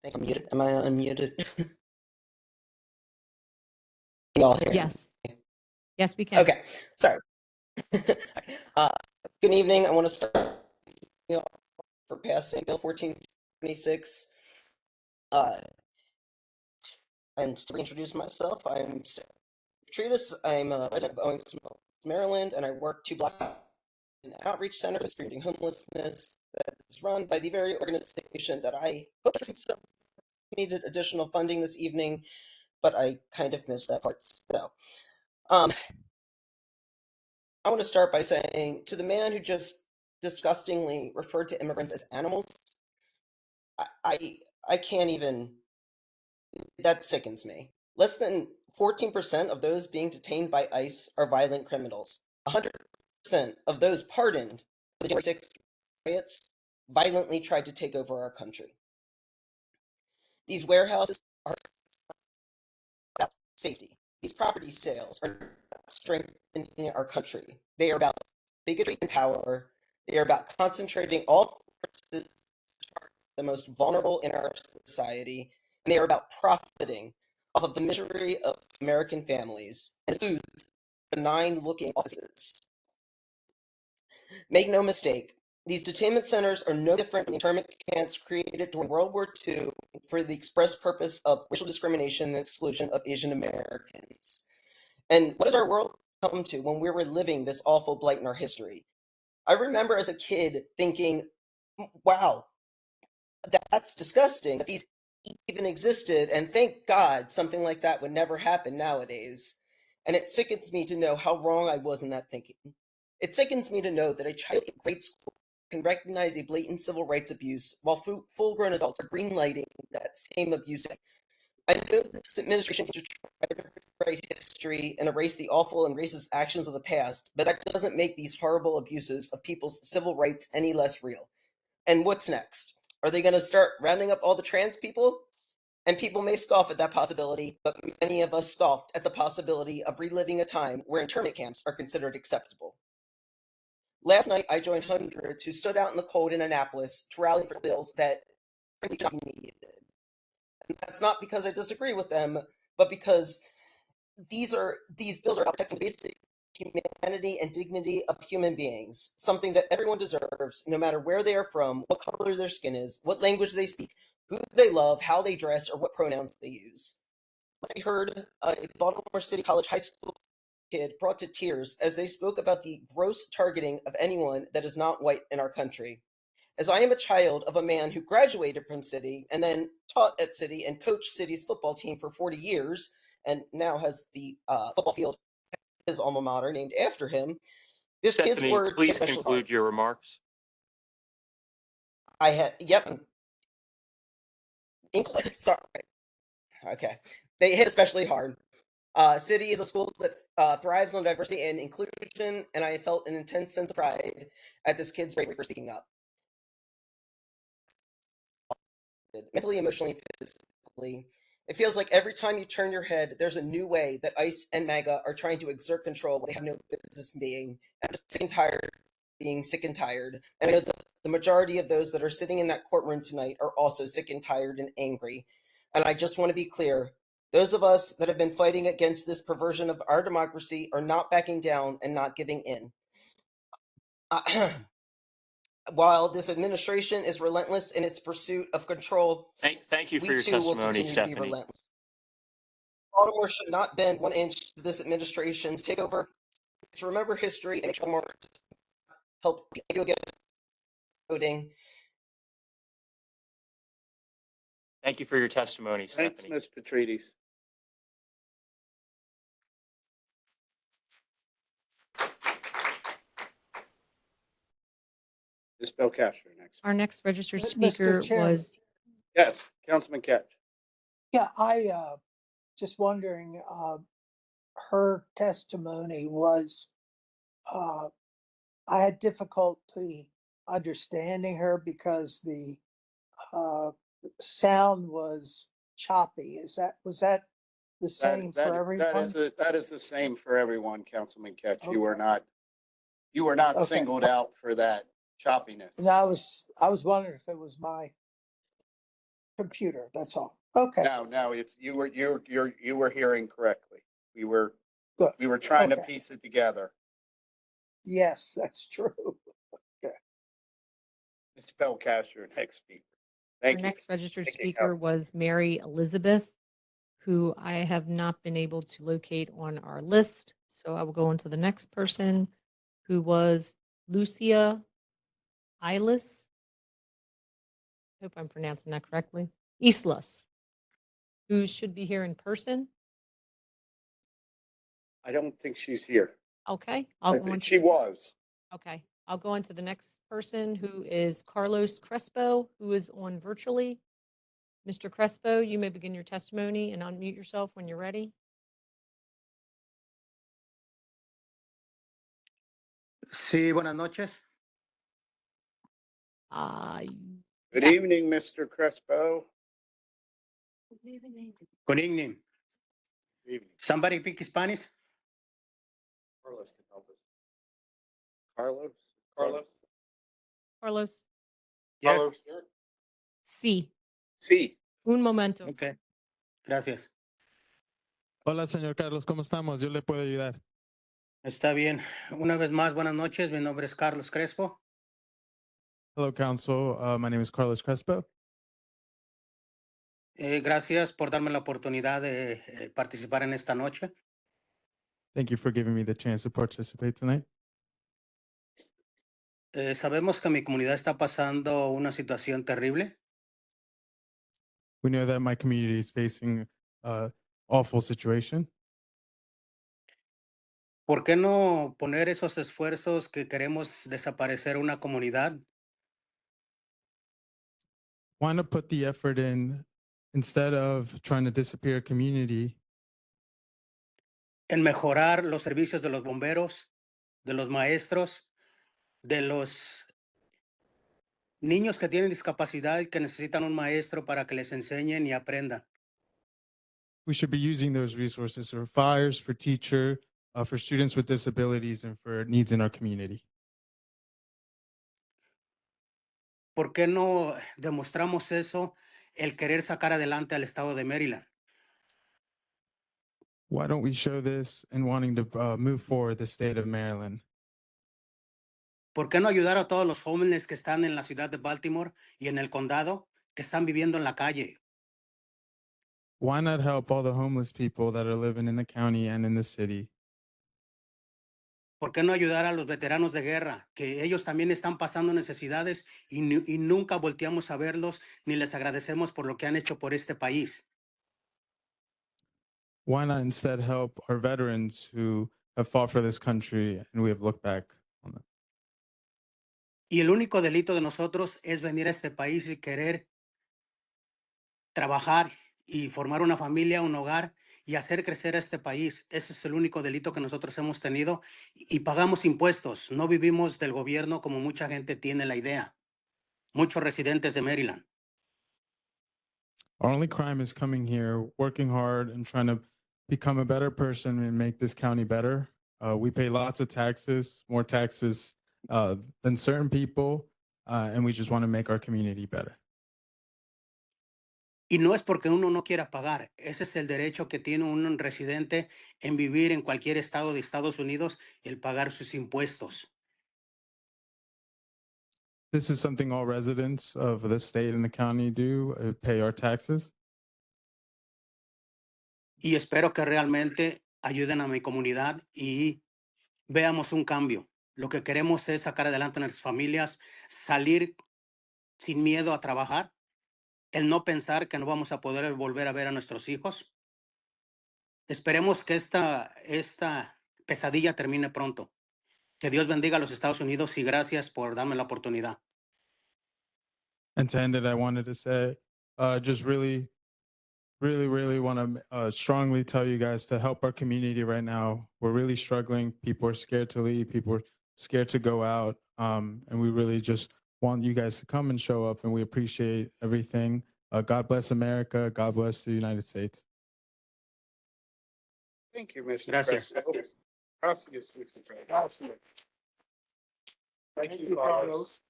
I think I'm muted. Am I unmuted? Can you all hear me? Yes. Yes, we can. Okay. Sorry. Good evening. I want to start for passing Bill 1426. And to reintroduce myself, I'm Stephanie Petrides. I'm a resident of Owings, Maryland, and I work 2 blocks in an outreach center for experiencing homelessness that is run by the very organization that I hope to needed additional funding this evening, but I kind of missed that part. So, I want to start by saying to the man who just disgustingly referred to immigrants as animals, I can't even, that sickens me. Less than 14% of those being detained by ICE are violent criminals. 100% of those pardoned for the January 6th riots violently tried to take over our country. These warehouses are about safety. These property sales are about strengthening our country. They are about bigotry and power. They are about concentrating all forces the most vulnerable in our society. And they are about profiting off of the misery of American families and foods benign-looking offices. Make no mistake, these detainment centers are no different from the internment camps created during World War II for the express purpose of racial discrimination and exclusion of Asian Americans. And what does our world come to when we're reliving this awful blight in our history? I remember as a kid thinking, wow, that's disgusting that these even existed, and thank God something like that would never happen nowadays. And it sickens me to know how wrong I was in that thinking. It sickens me to know that a child in grade school can recognize a blatant civil rights abuse while full-grown adults are greenlighting that same abuse. I know this administration should try to rewrite history and erase the awful and racist actions of the past, but that doesn't make these horrible abuses of people's civil rights any less real. And what's next? Are they going to start rounding up all the trans people? And people may scoff at that possibility, but many of us scoffed at the possibility of reliving a time where internment camps are considered acceptable. Last night, I joined hundreds who stood out in the cold in Annapolis to rally for bills that frankly should not be needed. And that's not because I disagree with them, but because these bills are about protecting the basic humanity and dignity of human beings, something that everyone deserves, no matter where they are from, what color their skin is, what language they speak, who they love, how they dress, or what pronouns they use. I heard a Baltimore City College high school kid brought to tears as they spoke about the gross targeting of anyone that is not white in our country. as I am a child of a man who graduated from City and then taught at City and coached City's football team for 40 years and now has the football field, his alma mater, named after him. This kid's Stephanie, words please especially conclude hard. your remarks. I had, yep. Sorry. Okay. They hit especially hard. City is a school that thrives on diversity and inclusion, and I felt an intense sense of pride at this kid's bravery for speaking up. Mentally, emotionally, physically. It feels like every time you turn your head, there's a new way that ICE and MAGA are trying to exert control they have no business being. I'm just sick and tired of being sick and tired. And I know that the majority of those that are sitting in that courtroom tonight are also sick and tired and angry. And I just want to be clear. Those of us that have been fighting against this perversion of our democracy are not backing down and not giving in. While this administration is relentless in its pursuit of control, Thank you for we your too will testimony, continue to be Stephanie. relentless. Baltimore should not bend 1 inch to this administration's takeover. To remember history and make sure more help you against voting. Thank you for your testimony, Thanks, Stephanie. Ms. Petrides. Ms. Belcastro next. Our next registered Mr. speaker Chairman. was, Yes, Councilman Ketch. Yeah, I just wondering, her testimony was, I had difficulty understanding her because the sound was choppy. Was that the same for everyone? That is the same for everyone, Councilman Ketch. Okay. You were not Okay. singled out for that choppiness. And I was wondering if it was my computer, that's all. Okay, No, it's you were hearing correctly. We were good. trying to Okay. piece it together. Yes, that's true. Ms. Belcastro, next speaker. our Thank you. next registered Thank you, speaker was Mary Elizabeth, who I have not been able to locate on our list. So I will go on to the next person, who was Lucia Islas. Hope I'm pronouncing that correctly. Islas, who should be here in person. I don't think she's here. Okay. I think she was. Okay, I'll go on to the next person, who is Carlos Crespo, who is on virtually. Mr. Crespo, you may begin your testimony and unmute yourself when you're ready. Sí, buenas noches. Good Yes. evening, Mr. Crespo. Good evening. Evening. Somebody speak Spanish? Carlos can help us. Carlos? Carlos. Yes. Carlos? Sí. Sí. Un momento. Okay. Gracias. Hola, señor Carlos, ¿cómo estamos? Yo le puedo ayudar. Está bien. Una vez más, buenas noches. Mi nombre es Carlos Crespo. Hello, council. My name is Carlos Crespo. Gracias por darme la oportunidad de participar en esta noche. Thank you for giving me the chance to participate tonight. Sabemos que mi comunidad está pasando una situación terrible. We know that my community is facing an awful situation. ¿Por qué no poner esos esfuerzos que queremos desaparecer una comunidad? Why not put the effort in, instead of trying to disappear a community, En mejorar los servicios de los bomberos, de los maestros, de los niños que tienen discapacidad y que necesitan un maestro para que les enseñen y aprendan? we should be using those resources for fires, for teacher, for students with disabilities, and for needs in our community. ¿Por qué no demostramos eso, el querer sacar adelante al estado de Maryland? Why don't we show this in wanting to move forward the state of Maryland? ¿Por qué no ayudar a todos los jóvenes que están en la ciudad de Baltimore y en el condado, que están viviendo en la calle? Why not help all the homeless people that are living in the county and in the city? ¿Por qué no ayudar a los veteranos de guerra? Que ellos también están pasando necesidades y nunca volteamos a verlos ni les agradecemos por lo que han hecho por este país. Why not instead help our veterans who have fought for this country and we have looked back on them? Y el único delito de nosotros es venir a este país y querer trabajar y formar una familia, un hogar y hacer crecer a este país. Ese es el único delito que nosotros hemos tenido y pagamos impuestos. No vivimos del gobierno como mucha gente tiene la idea. Muchos residentes de Maryland. Our only crime is coming here, working hard, and trying to become a better person and make this county better. We pay lots of taxes, more taxes than certain people, and we just want to make our community better. Y no es porque uno no quiera pagar. Ese es el derecho que tiene un residente en vivir en cualquier estado de Estados Unidos, el pagar sus impuestos. This is something all residents of the state and the county do, pay our taxes. Y espero que realmente ayuden a mi comunidad y veamos un cambio. Lo que queremos es sacar adelante a nuestras familias, salir sin miedo a trabajar, el no pensar que no vamos a poder volver a ver a nuestros hijos. Esperemos que esta pesadilla termine pronto. Que Dios bendiga a los Estados Unidos y gracias por darme la oportunidad. And to end it, I wanted to say, just really want to strongly tell you guys to help our community right now. We're really struggling. People are scared to leave. People are scared to go out. And we really just want you guys to come and show up. And we appreciate everything. God bless America. God bless the United States. Thank you, Mr. Gracias. President. Gracias, Mr. President. Thank you, Carlos.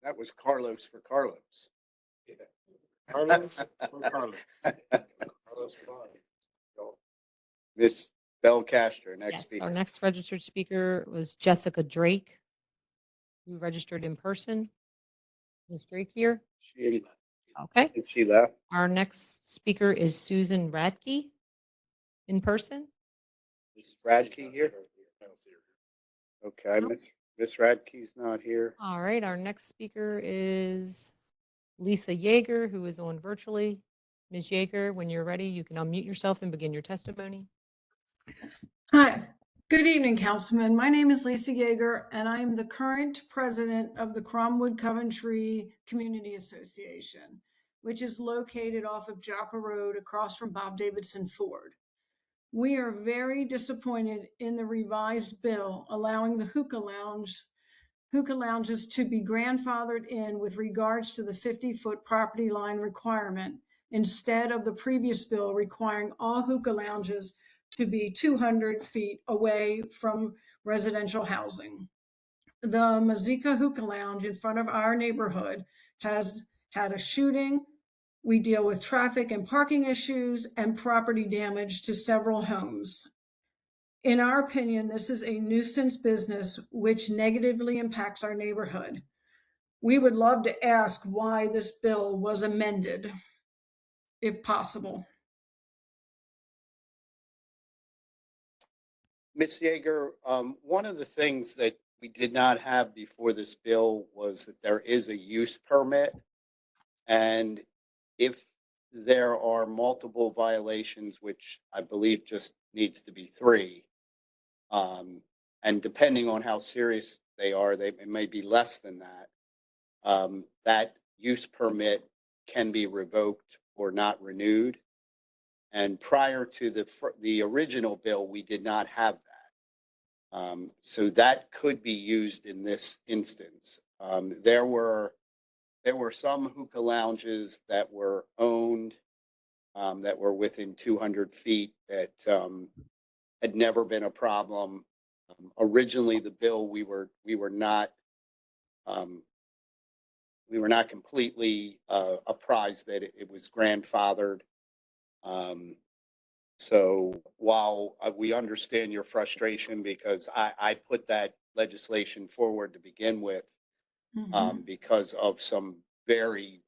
That was Carlos for Carlos. Carlos for Carlos. Miss Belle Castro, next Yes, speaker. our next registered speaker was Jessica Drake, who registered in person. Ms. Drake here? She, Okay. and she left. Our next speaker is Susan Radke in person. Is Radke here? Okay, No. Miss Radke's not here. All right, our next speaker is Lisa Yeager, who is on virtually. Ms. Yeager, when you're ready, you can unmute yourself and begin your testimony. Hi, good evening, Councilman. My name is Lisa Yeager, and I'm the current president of the Cromwood Coventry Community Association, which is located off of Joppa Road across from Bob Davidson Ford. We are very disappointed in the revised bill allowing the hookah lounges to be grandfathered in with regards to the 50-foot property line requirement instead of the previous bill requiring all hookah lounges to be 200 feet away from residential housing. The Mazika Hookah Lounge in front of our neighborhood has had a shooting. We deal with traffic and parking issues and property damage to several homes. In our opinion, this is a nuisance business which negatively impacts our neighborhood. We would love to ask why this bill was amended, if possible. Ms. Yeager, one of the things that we did not have before this bill was that there is a use permit. And if there are multiple violations, which I believe just needs to be 3, and depending on how serious they are, it may be less than that, that use permit can be revoked or not renewed. And prior to the original bill, we did not have that. So that could be used in this instance. There were some hookah lounges that were owned, that were within 200 feet that had never been a problem. Originally, the bill we were not completely apprised that it was grandfathered. So while we understand your frustration, because I put that legislation forward to begin with, because of some very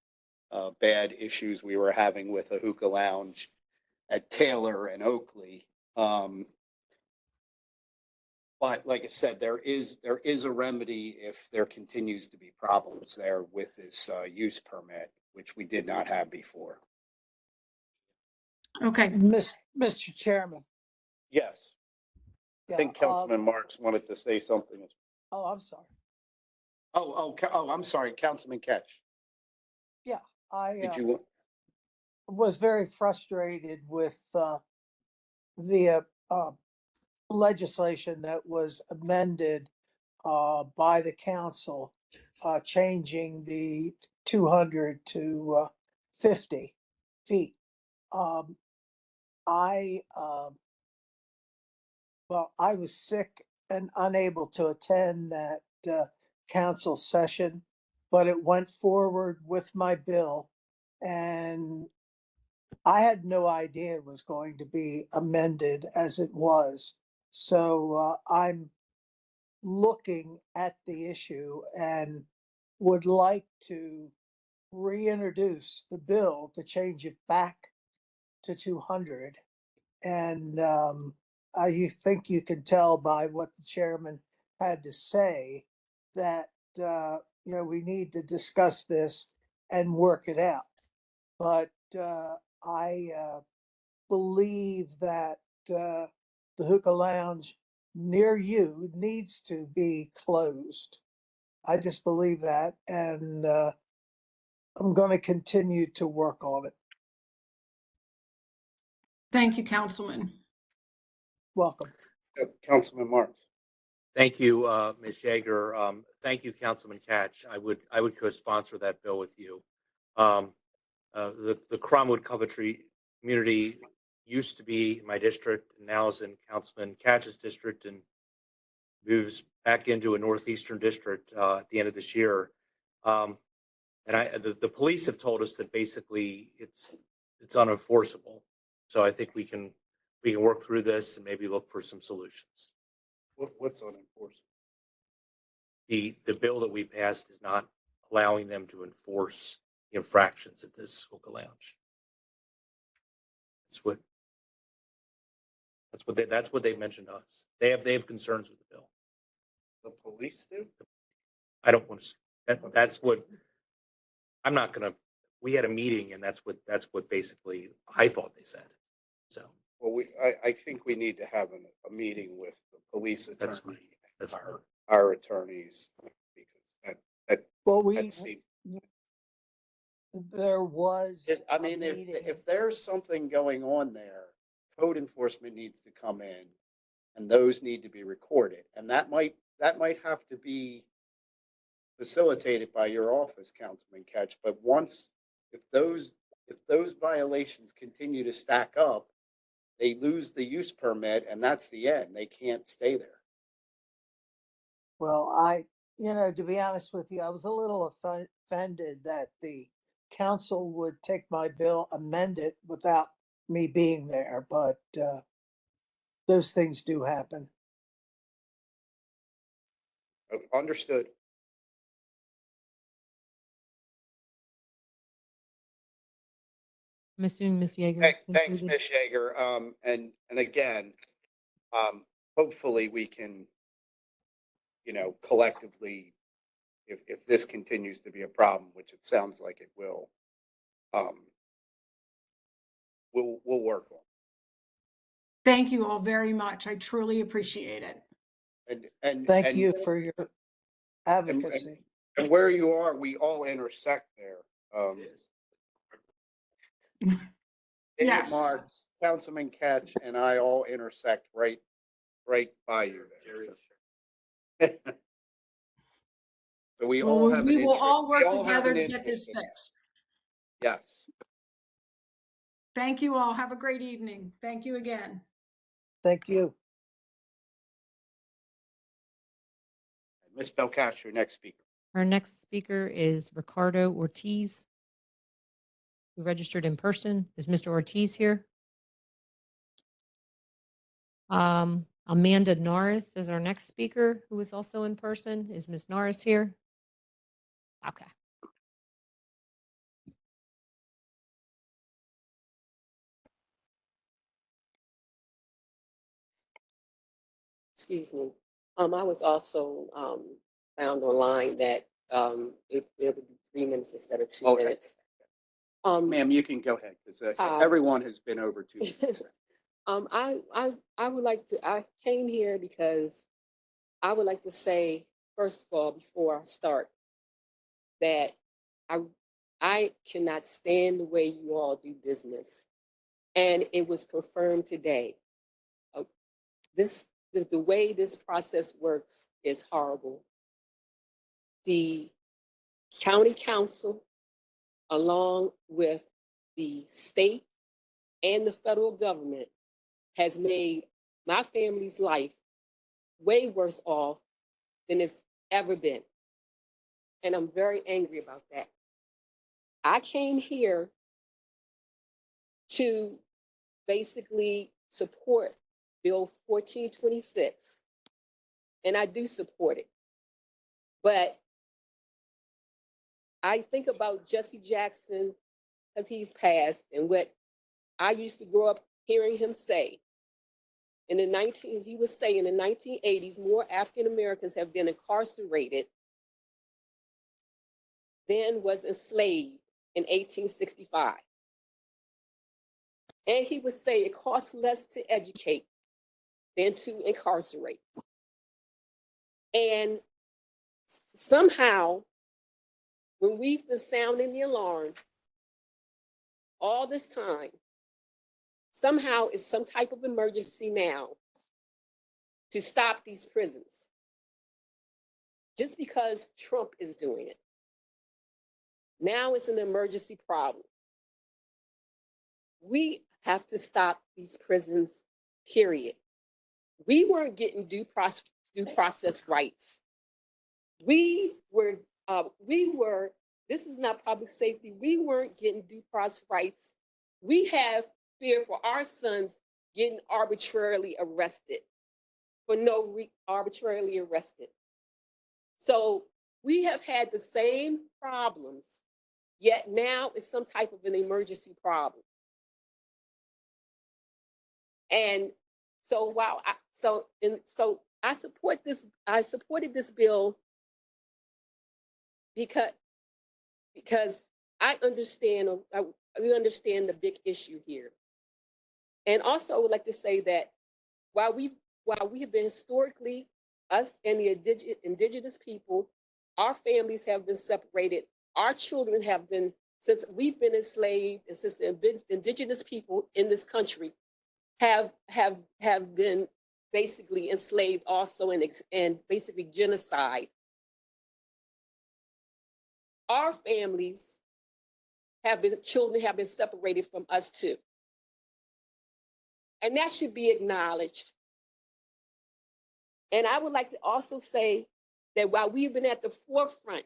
bad issues we were having with a hookah lounge at Taylor and Oakley. But like I said, there is a remedy if there continues to be problems there with this use permit, which we did not have before. Okay. Mr. Chairman. Yes. I Yeah, think Councilman Marks wanted to say something. oh, I'm sorry. I'm sorry, Councilman Catch. Yeah, I Did you? was very frustrated with the legislation that was amended by the council, changing the 200 to 50 feet. I Well, I was sick and unable to attend that council session, but it went forward with my bill, and I had no idea it was going to be amended as it was. So I'm looking at the issue and would like to reintroduce the bill to change it back to 200. And you think you can tell by what the chairman had to say that, we need to discuss this and work it out. But I believe that the hookah lounge near you needs to be closed. I just believe that, and I'm going to continue to work on it. Thank you, Councilman. Welcome. Councilman Marks. Thank you, Ms. Yeager. Thank you, Councilman Catch. I would co-sponsor that bill with you. The Cromwood Coventry community used to be in my district, and now is in Councilman Catch's district, and moves back into a northeastern district at the end of this year. And the police have told us that basically it's unenforceable. So I think we can work through this and maybe look for some solutions. What's unenforceable? The bill that we passed is not allowing them to enforce infractions at this hookah lounge. That's what they've mentioned to us. They have concerns with the bill. The police do? I don't want to. That's what I'm not going to. We had a meeting, and that's what basically I thought they said. So. Well, I think we need to have a meeting with the police attorney. That's our attorneys, because there was. I mean, if there's something going on there, code enforcement needs to come in, and those need to be recorded, and that might have to be facilitated by your office, Councilman Catch. But if those violations continue to stack up, they lose the use permit, and that's the end. They can't stay there. Well, to be honest with you, I was a little offended that the council would take my bill, amend it without me being there, but those things do happen. Understood. I'm assuming Ms. Yeager. Thanks, concluded. Ms. Yeager. And again, hopefully we can, collectively, if this continues to be a problem, which it sounds like it will, we'll work on. Thank you all very much. I truly appreciate it. And thank you for your advocacy. And where you are, we all intersect there. David Yes. Marks, Councilman Catch, and I all intersect right by you there. So we all have. We will all work we all have together an to get this interest in that. fixed. Yes. Thank you all. Have a great evening. Thank you again. Thank you. Ms. Belcastro, next speaker. Our next speaker is Ricardo Ortiz, who registered in person. Is Mr. Ortiz here? Amanda Norris is our next speaker, who is also in person. Is Ms. Norris here? Okay. Excuse me. I was also found online that it would be 3 minutes instead of 2 minutes. Ma'am, you can go ahead because Hi. everyone has been over 2 minutes. I would like to, I came here because I would like to say, first of all, before I start, that I cannot stand the way you all do business. And it was confirmed today. The way this process works is horrible. The county council, along with the state and the federal government, has made my family's life way worse off than it's ever been. And I'm very angry about that. I came here to basically support Bill 1426, and I do support it. But I think about Jesse Jackson, because he's passed, and what I used to grow up hearing him say. He was saying in the 1980s, more African Americans have been incarcerated than was enslaved in 1865. And he would say it costs less to educate than to incarcerate. And somehow, when we've been sounding the alarm all this time, somehow it's some type of emergency now to stop these prisons. Just because Trump is doing it. Now it's an emergency problem. We have to stop these prisons, period. We weren't getting due process rights. We were, this is not public safety. We weren't getting due process rights. We have fear for our sons getting arbitrarily arrested arbitrarily arrested. So we have had the same problems, yet now it's some type of an emergency problem. And so I support this. I supported this bill because I understand. We understand the big issue here. And also, I would like to say that while we have been historically, us and the indigenous people, our families have been separated. Our children have been, since we've been enslaved, and since the indigenous people in this country have been basically enslaved also, and basically genocide. Our families children have been separated from us too. And that should be acknowledged. And I would like to also say that while we've been at the forefront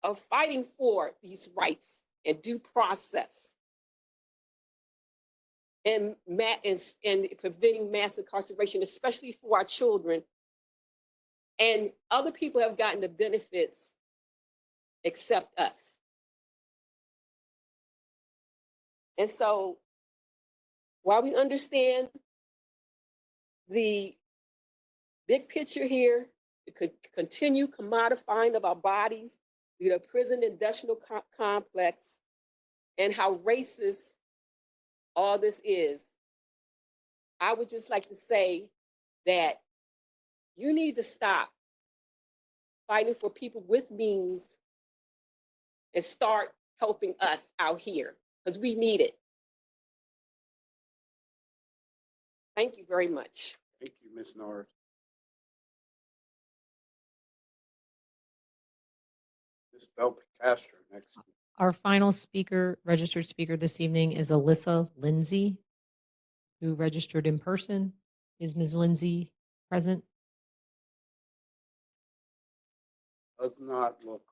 of fighting for these rights and due process and preventing mass incarceration, especially for our children, and other people have gotten the benefits except us. And so while we understand the big picture here, to continue commodifying of our bodies, the prison industrial complex, and how racist all this is, I would just like to say that you need to stop fighting for people with means and start helping us out here, because we need it. Thank you very much. Thank you, Ms. Norris. Ms. Belcastro, next. Our final speaker, registered speaker this evening is Alyssa Lindsay, who registered in person. Is Ms. Lindsay present? Does not look.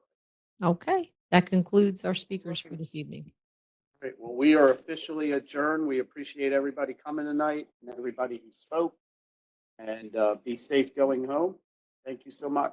Okay, that concludes our speakers for this evening. Great. Well, we are officially adjourned. We appreciate everybody coming tonight and everybody who spoke. And be safe going home. Thank you so much.